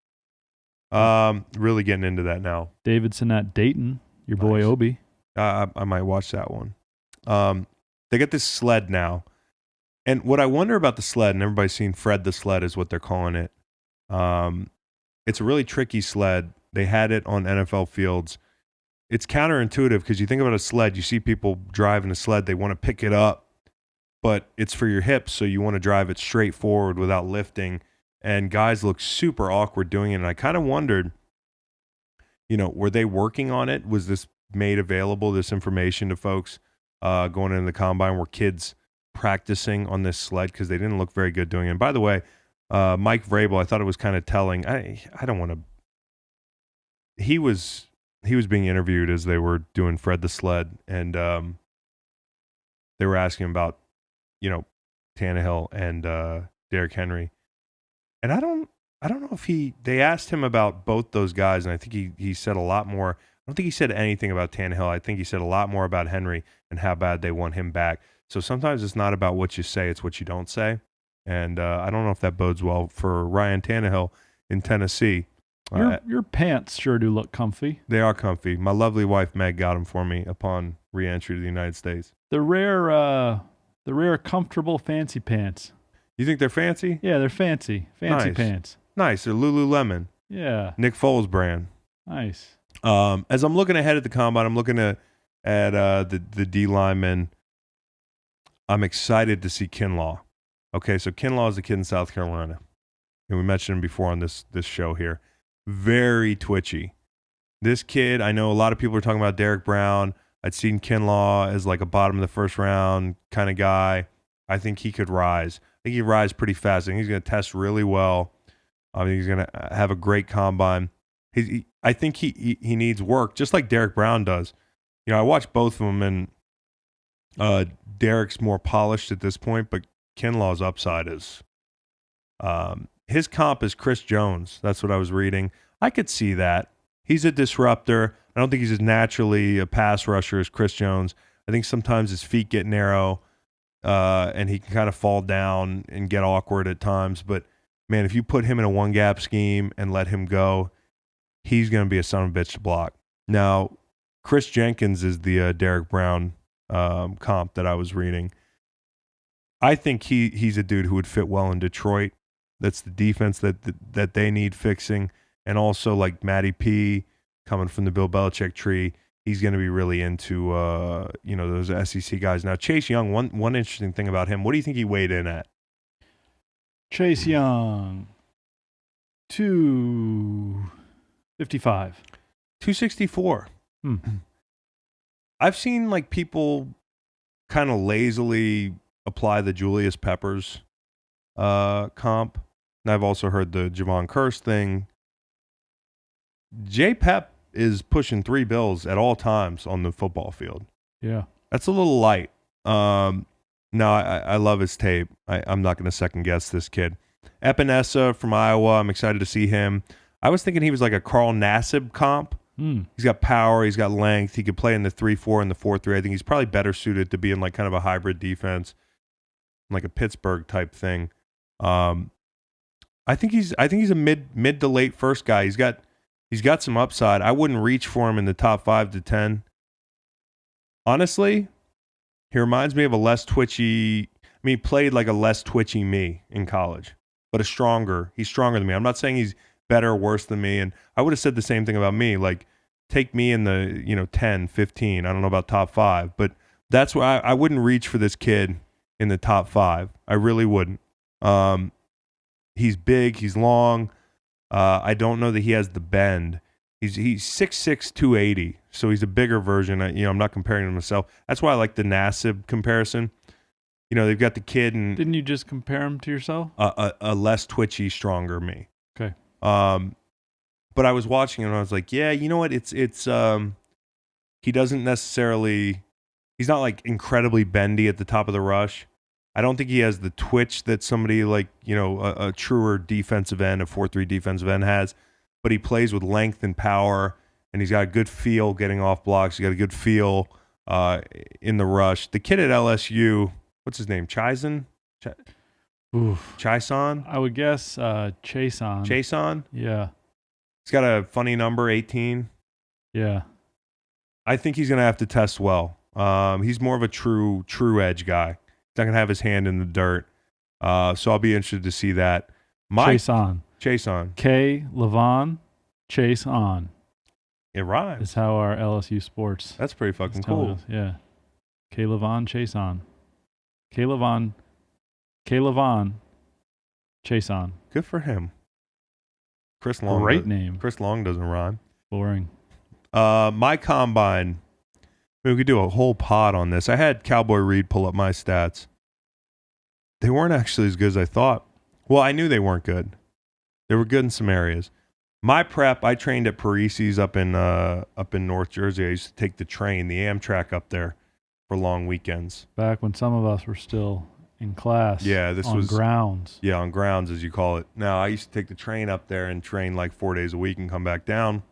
Really getting into that now. Davidson at Dayton. Your boy Obi. I might watch that one. They get this sled now. And what I wonder about the sled, and everybody's seen Fred the sled is what they're calling it. It's a really tricky sled. They had it on NFL fields. It's counterintuitive because you think about a sled, you see people driving a sled, they want to pick it up, but it's for your hips, so you want to drive it straight forward without lifting. And guys look super awkward doing it. And I kind of wondered, were they working on it? Was this made available, this information to folks going into the combine? Were kids practicing on this sled? Because they didn't look very good doing it. And by the way, Mike Vrabel, I thought it was kind of telling. I don't want to. He was being interviewed as they were doing Fred the Sled, and they were asking about, Tannehill and Derrick Henry. And I don't know if they asked him about both those guys, and I think he said a lot more. I don't think he said anything about Tannehill. I think he said a lot more about Henry and how bad they want him back. So sometimes it's not about what you say, it's what you don't say. And I don't know if that bodes well for Ryan Tannehill in Tennessee. Your pants sure do look comfy. They are comfy. My lovely wife, Meg, got them for me upon re-entry to the United States. The rare comfortable fancy pants. You think they're fancy? Yeah, they're fancy. Fancy pants. Nice. They're Lululemon. Yeah. Nick Foles brand. Nice. As I'm looking ahead at the combine, I'm looking at the D linemen. I'm excited to see Kinlaw. Okay, so Kinlaw is a kid in South Carolina. And we mentioned him before on this show here. Very twitchy. This kid, I know a lot of people are talking about Derek Brown. I'd seen Kinlaw as like a bottom of the first round kind of guy. I think he could rise. I think he'd rise pretty fast. I think he's going to test really well. I think he's going to have a great combine. I think he needs work, just like Derek Brown does. I watched both of them, and Derek's more polished at this point, but Kinlaw's upside is his comp is Chris Jones. That's what I was reading. I could see that. He's a disruptor. I don't think he's as naturally a pass rusher as Chris Jones. I think sometimes his feet get narrow, and he can kind of fall down and get awkward at times. But, man, if you put him in a one-gap scheme and let him go, he's going to be a son of a bitch to block. Now, Chris Jenkins is the Derek Brown comp that I was reading. I think he's a dude who would fit well in Detroit. That's the defense that they need fixing. and also like Matty P coming from the Bill Belichick tree. He's going to be really into those SEC guys. Now Chase Young, one interesting thing about him. What do you think he weighed in at? Chase Young, 255. 264. I've seen like people kind of lazily apply the Julius Peppers comp. And I've also heard the Javon Curse thing. J Pep is pushing 3 bills at all times on the football field. Yeah. That's a little light. No, I love his tape. I'm not going to second guess this kid. Epinesa from Iowa. I'm excited to see him. I was thinking he was like a Carl Nassib comp. He's got power. He's got length. He could play in the 3-4 and the 4-3. I think he's probably better suited to be in like kind of a hybrid defense, like a Pittsburgh type thing. I think he's a mid to late first guy. He's got some upside. I wouldn't reach for him in the top 5 to 10. Honestly, he reminds me of a less twitchy. I mean, he played like a less twitchy me in college, but he's stronger than me. I'm not saying he's better or worse than me. And I would have said the same thing about me. Like, take me in the 10, 15. I don't know about top 5, but that's why I wouldn't reach for this kid in the top 5. I really wouldn't. He's big. He's long. I don't know that he has the bend. He's 6'6", 280, so he's a bigger version. I'm not comparing him to myself. That's why I like the Nassib comparison. They've got the kid and Didn't you just compare him to yourself? A less twitchy, stronger me. Okay. But I was watching him and I was like, yeah, you know what? It's he doesn't necessarily. He's not like incredibly bendy at the top of the rush. I don't think he has the twitch that somebody like, a truer defensive end, a 4-3 defensive end has, but he plays with length and power, and he's got a good feel getting off blocks. He's got a good feel in the rush. The kid at LSU, what's his name? Chison? Chison? I would guess Chason. Chason? Yeah. He's got a funny number, 18. Yeah. I think he's going to have to test well. He's more of a true edge guy. Not going to have his hand in the dirt. So I'll be interested to see that. Chase on. K. Levon, Chase on. It rhymes. Is how our LSU sports. That's pretty fucking cool. Us. Yeah. K. Levon, Chase on. K. Levon, Chase on. Good for him. Chris Long. Great name. Chris Long doesn't rhyme. Boring. My combine. We could do a whole pod on this. I had Cowboy Reed pull up my stats. They weren't actually as good as I thought. Well, I knew they weren't good. They were good in some areas. My prep, I trained at Parisi's up in North Jersey. I used to take the train, the Amtrak up there for long weekends. Back when some of us were still in class. Yeah, this was grounds. Yeah, on grounds, as you call it. Now, I used to take the train up there and train like 4 days a week and come back down.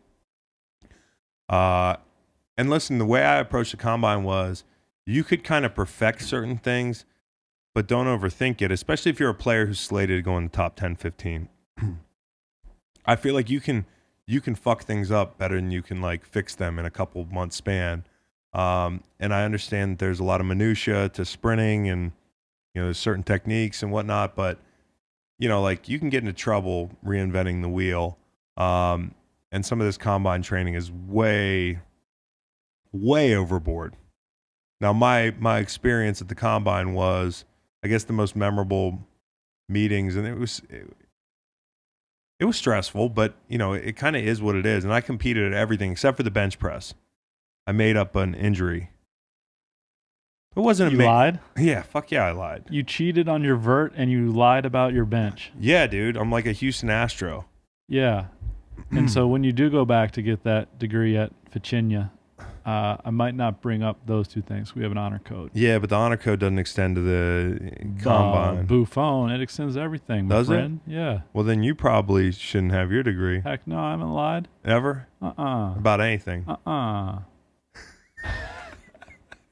And listen, the way I approached the combine was you could kind of perfect certain things, but don't overthink it, especially if you're a player who's slated to go in the top 10, 15. I feel like you can fuck things up better than you can like fix them in a couple month span. And I understand that there's a lot of minutia to sprinting and there's certain techniques and whatnot, but like you can get into trouble reinventing the wheel. And some of this combine training is way overboard. Now, my experience at the combine was, I guess, the most memorable meetings, and it was stressful, but it kind of is what it is. And I competed at everything except for the bench press. I made up an injury. It wasn't You lied? Yeah, fuck yeah, I lied. You cheated on your vert and you lied about your bench. Yeah, dude, I'm like a Houston Astro. Yeah. And so when you do go back to get that degree at Virginia, I might not bring up those two things. We have an honor code. Yeah, but the honor code doesn't extend to the combine. Buffon, it extends to everything, my friend. Yeah. Well, then you probably shouldn't have your degree. Heck no, I haven't lied. Ever? About anything?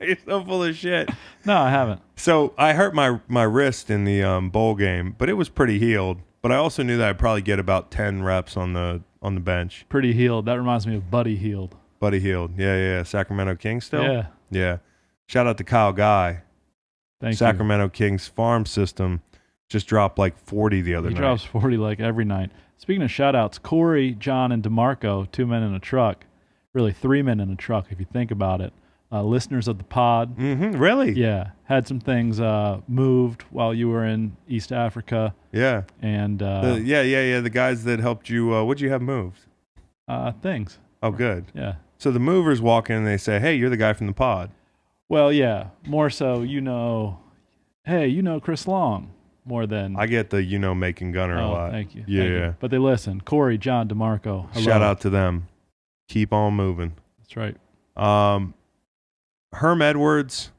You're so full of shit. No, I haven't. So I hurt my wrist in the bowl game, but it was pretty healed. But I also knew that I'd probably get about 10 reps on the bench. Pretty healed. That reminds me of Buddy Healed. Buddy Healed. Yeah. Sacramento Kings still? Yeah. Shout out to Kyle Guy. Thank you. Sacramento Kings farm system. just dropped like 40 the other He night. drops 40 like every night. Speaking of shout-outs, Corey, John, and DeMarco, 2 men in a truck. Really, 3 men in a truck if you think about it. Listeners of the pod. Really? Yeah. Had some things moved while you were in East Africa. Yeah. And The guys that helped you, what'd you have moved? things. Oh, good. Yeah. So the movers walk in and they say, hey, you're the guy from the pod. Well, yeah. More so, hey, Chris Long more than... I get the Macon Gunner a lot. Thank you. Yeah. Thank you. But they listen. Corey, John, DeMarco. Hello. Shout out to them. Keep on moving. That's right. Herm Edwards,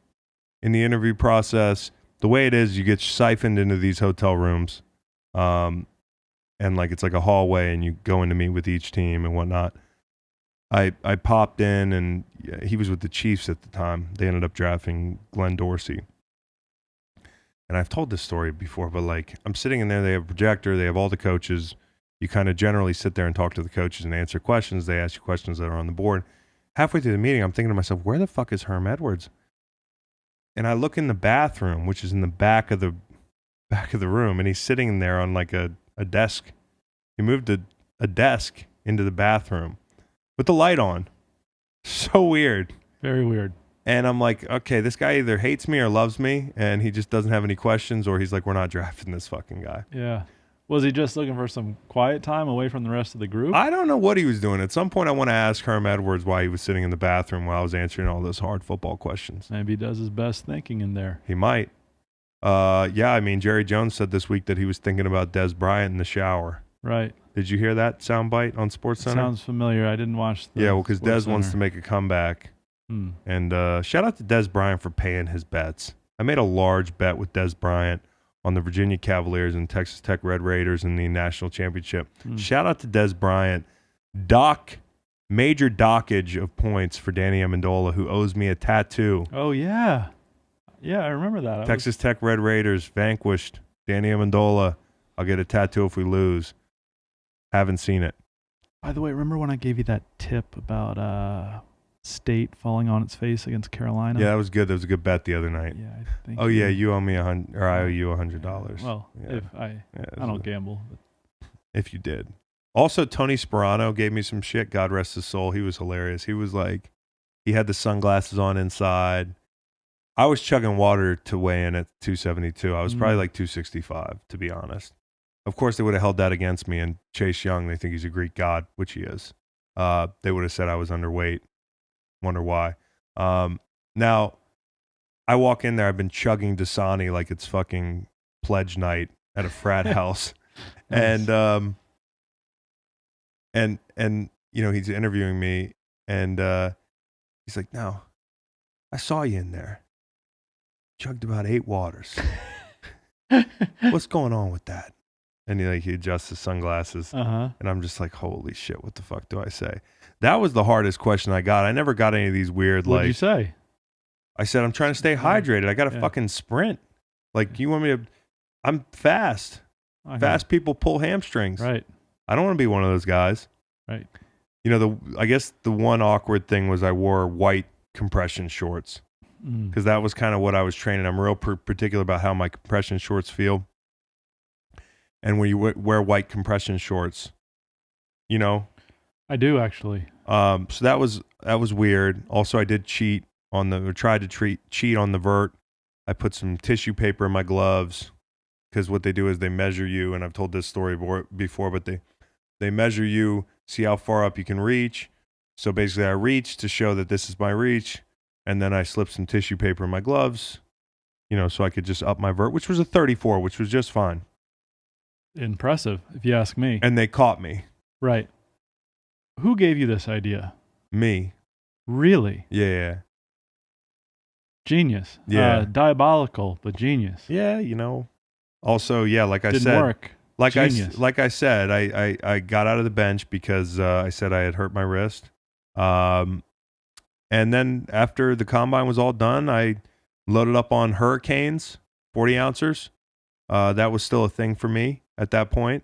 in the interview process, the way it is, you get siphoned into these hotel rooms. And like it's like a hallway and you go in to meet with each team and whatnot. I popped in and he was with the Chiefs at the time. They ended up drafting Glenn Dorsey. And I've told this story before, but like I'm sitting in there, they have a projector, they have all the coaches. You kind of generally sit there and talk to the coaches and answer questions. They ask you questions that are on the board. Halfway through the meeting, I'm thinking to myself, where the fuck is Herm Edwards? And I look in the bathroom, which is in the back of the room, and he's sitting there on like a desk. He moved a desk into the bathroom with the light on. So weird. Very weird. And I'm like, okay, this guy either hates me or loves me, and he just doesn't have any questions, or he's like, we're not drafting this fucking guy. Yeah. Was he just looking for some quiet time away from the rest of the group? I don't know what he was doing. At some point, I want to ask Herm Edwards why he was sitting in the bathroom while I was answering all those hard football questions. Maybe he does his best thinking in there. He might. I mean, Jerry Jones said this week that he was thinking about Des Bryant in the shower. Right. Did you hear that soundbite on SportsCenter? Sounds familiar. I didn't watch the because Des wants to make a comeback. And shout out to Des Bryant for paying his bets. I made a large bet with Des Bryant on the Virginia Cavaliers and Texas Tech Red Raiders in the national championship. Shout out to Des Bryant. Major dockage of points for Danny Amendola, who owes me a tattoo. Oh, yeah. Yeah, I remember that. Texas Tech Red Raiders vanquished Danny Amendola. I'll get a tattoo if we lose. Haven't seen it. By the way, remember when I gave you that tip about State falling on its face against Carolina? Yeah, that was good. That was a good bet the other night. Yeah, I think. Oh yeah, you owe me $100, or I owe you $100. Well, yeah. if I don't gamble. But. If you did. Also, Tony Sperano gave me some shit. God rest his soul. He was hilarious. He was like, he had the sunglasses on inside. I was chugging water to weigh in at 272. I was probably like 265, to be honest. Of course, they would have held that against me. And Chase Young, they think he's a Greek god, which he is. They would have said I was underweight. Wonder why. Now, I walk in there. I've been chugging Dasani like it's fucking pledge night at a frat house. Nice. And you know, he's interviewing me. And he's like, no, I saw you in there. Chugged about 8 waters. What's going on with that? And he adjusts his sunglasses. And I'm just like, holy shit, what the fuck do I say? That was the hardest question I got. I never got any of these weird, What'd you say? I said, I'm trying to stay hydrated. I got to fucking sprint. Like, you want me to, I'm fast. Fast people pull hamstrings. Right. I don't want to be one of those guys. Right. You know, I guess the one awkward thing was I wore white compression shorts. Because that was kind of what I was training. I'm real particular about how my compression shorts feel. And when you wear white compression shorts, you know. I do, actually. So that was weird. Also, I did cheat on cheat on the vert. I put some tissue paper in my gloves because what they do is they measure you. And I've told this story before, but they measure you, see how far up you can reach. So basically, I reached to show that this is my reach. And then I slipped some tissue paper in my gloves, you know, so I could just up my vert, which was a 34, which was just fine. Impressive, if you ask me. And they caught me. Right. Who gave you this idea? Me. Really? Yeah. Genius. Yeah. Diabolical, but genius. Yeah, you know. Also, yeah, like I Didn't said. work. Like Genius. I said, I got out of the bench because I said I had hurt my wrist. And then after the combine was all done, I loaded up on Hurricanes, 40 ouncers. That was still a thing for me at that point.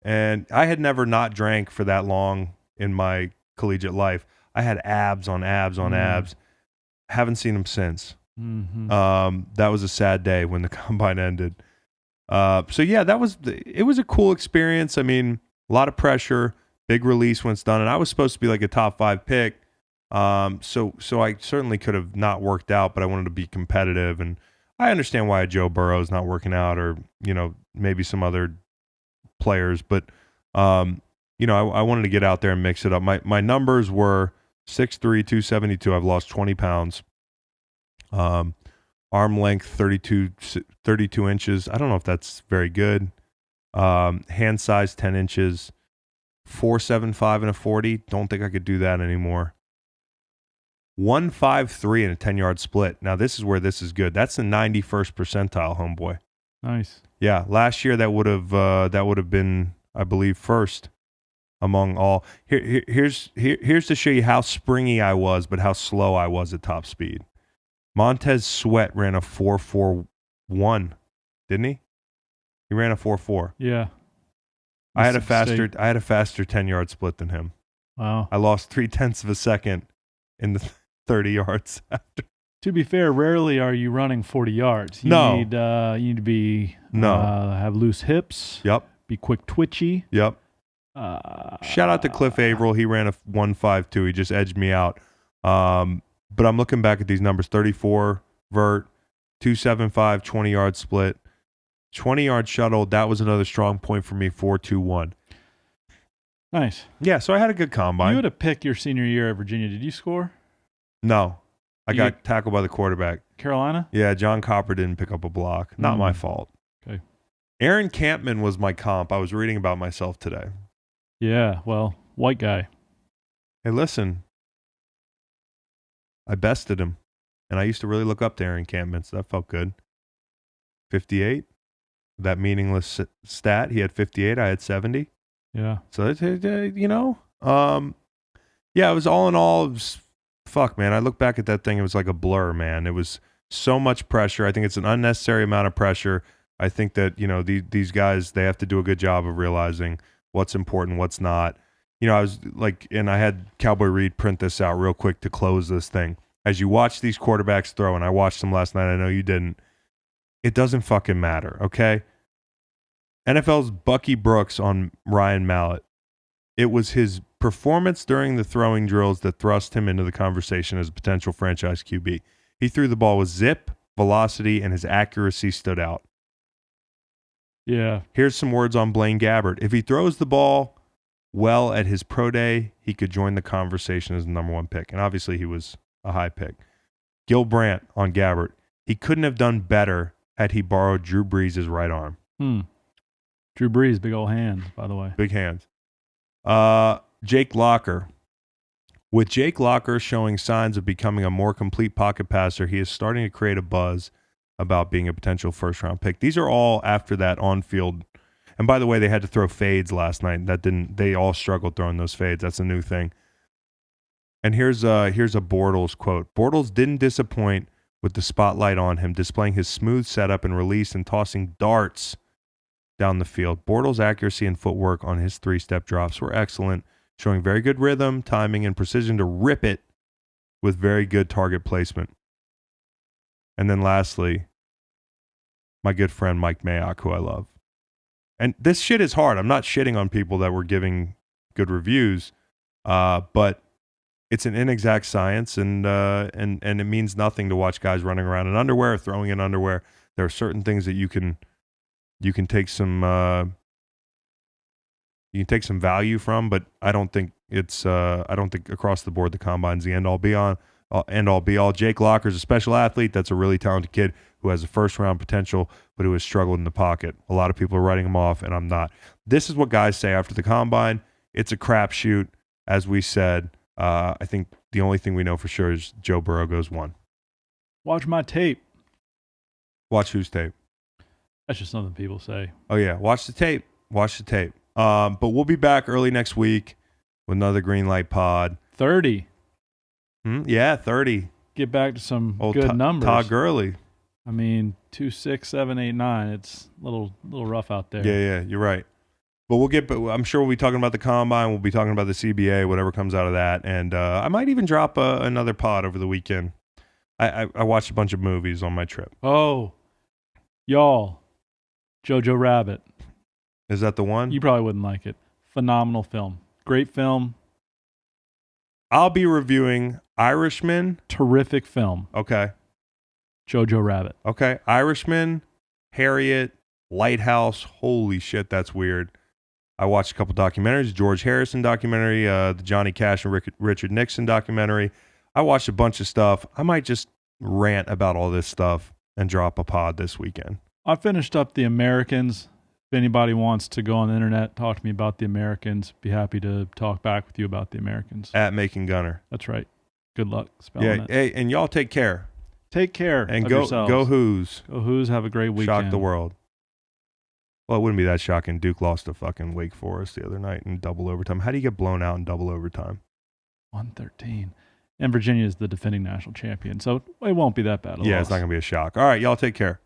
And I had never not drank for that long in my collegiate life. I had abs on abs on abs. Haven't seen them since. That was a sad day when the combine ended. So yeah, it was a cool experience. I mean, a lot of pressure, big release when it's done, and I was supposed to be like a top 5 pick. So I certainly could have not worked out, but I wanted to be competitive, and I understand why Joe Burrow's not working out, or maybe some other players, but I wanted to get out there and mix it up. My numbers were 6'3", 272. I've lost 20 pounds. Arm length 32 inches. I don't know if that's very good. Hand size 10 inches. 4.75 and a 40. Don't think I could do that anymore. 153 in a 10-yard split. Now this is where this is good. That's the 91st percentile, homeboy. Nice. Yeah, last year that would have been, I believe, first among all. Here's to show you how springy I was, but how slow I was at top speed. Montez Sweat ran a 4.41, didn't he? He ran a 4.4. Yeah. I had a faster 10-yard split than him. Wow. I lost 0.3 of a second in the 30 yards after. To be fair, rarely are you running 40 yards. You need to be have loose hips. Yep. Be quick twitchy. Yep. Shout out to Cliff Averill. He ran a 1.52. He just edged me out. But I'm looking back at these numbers: 34 vert, 2.75, 20-yard split, 20-yard shuttle. That was another strong point for me. 4.21. Nice. Yeah. So I had a good combine. You had a pick your senior year at Virginia. Did you score? No. I got tackled by the quarterback. Carolina? Yeah, John Copper didn't pick up a block. Not my fault. Okay. Aaron Campman was my comp. I was reading about myself today. Yeah, well, white guy. Hey, listen. I bested him. And I used to really look up to Aaron Campman, so that felt good. 58. That meaningless stat. He had 58. I had 70. Yeah. So, yeah, it was all in all, fuck, man. I look back at that thing, it was like a blur, man. It was so much pressure. I think it's an unnecessary amount of pressure. I think that, these guys, they have to do a good job of realizing what's important, what's not. I was like, and I had Cowboy Reed print this out real quick to close this thing. As you watch these quarterbacks throw, and I watched them last night, I know you didn't, it doesn't fucking matter, okay? NFL's Bucky Brooks on Ryan Mallett. It was his performance during the throwing drills that thrust him into the conversation as a potential franchise QB. He threw the ball with zip, velocity, and his accuracy stood out. Yeah. Here's some words on Blaine Gabbert. If he throws the ball well at his pro day, he could join the conversation as the number 1 pick. And obviously he was a high pick. Gil Brandt on Gabbert. He couldn't have done better had he borrowed Drew Brees' right arm. Drew Brees, big old hands, by the way. Big hands. Jake Locker. With Jake Locker showing signs of becoming a more complete pocket passer, he is starting to create a buzz about being a potential first-round pick. These are all after that on-field. And by the way, they had to throw fades last night. They all struggled throwing those fades. That's a new thing. And here's a Bortles quote. Bortles didn't disappoint with the spotlight on him, displaying his smooth setup and release and tossing darts down the field. Bortles' accuracy and footwork on his 3-step drops were excellent, showing very good rhythm, timing, and precision to rip it with very good target placement. And then lastly, my good friend Mike Mayock, who I love. And this shit is hard. I'm not shitting on people that were giving good reviews, but it's an inexact science, and it means nothing to watch guys running around in underwear, throwing in underwear. There are certain things that you can take some value from, but I don't think across the board the combine's the end all be all. Jake Locker's a special athlete. That's a really talented kid who has a first round potential, but who has struggled in the pocket. A lot of people are writing him off, and I'm not. This is what guys say after the combine. It's a crapshoot, as we said. I think the only thing we know for sure is Joe Burrow goes 1. Watch my tape. Watch whose tape? That's just something people say. Oh, yeah. Watch the tape. But we'll be back early next week with another Green Light pod. 30. Yeah, 30. Get back to some good numbers. Todd Gurley. I mean, 2, 6, 7, 8, 9. It's a little rough out there. Yeah, you're right. But I'm sure we'll be talking about the combine. We'll be talking about the CBA, whatever comes out of that. And I might even drop another pod over the weekend. I watched a bunch of movies on my trip. Oh, y'all. Jojo Rabbit. Is that the one? You probably wouldn't like it. Phenomenal film. Great film. I'll be reviewing Irishman. Terrific film. Okay. Jojo Rabbit. Okay. Irishman, Harriet, Lighthouse. Holy shit, that's weird. I watched a couple documentaries. George Harrison documentary, the Johnny Cash and Richard Nixon documentary. I watched a bunch of stuff. I might just rant about all this stuff and drop a pod this weekend. I finished up The Americans. If anybody wants to go on the internet, talk to me about The Americans, be happy to talk back with you about The Americans. At Macon Gunner. That's right. Good luck spelling it. Hey, and y'all take care. Take care and of go yourselves. Go Who's. Go Who's. Have a great weekend. Shock the world. Well, it wouldn't be that shocking. Duke lost to fucking Wake Forest the other night in double overtime. How do you get blown out in double overtime? 113. And Virginia is the defending national champion, so it won't be that bad. Yeah, it's not going to be a shock. All right, y'all take care.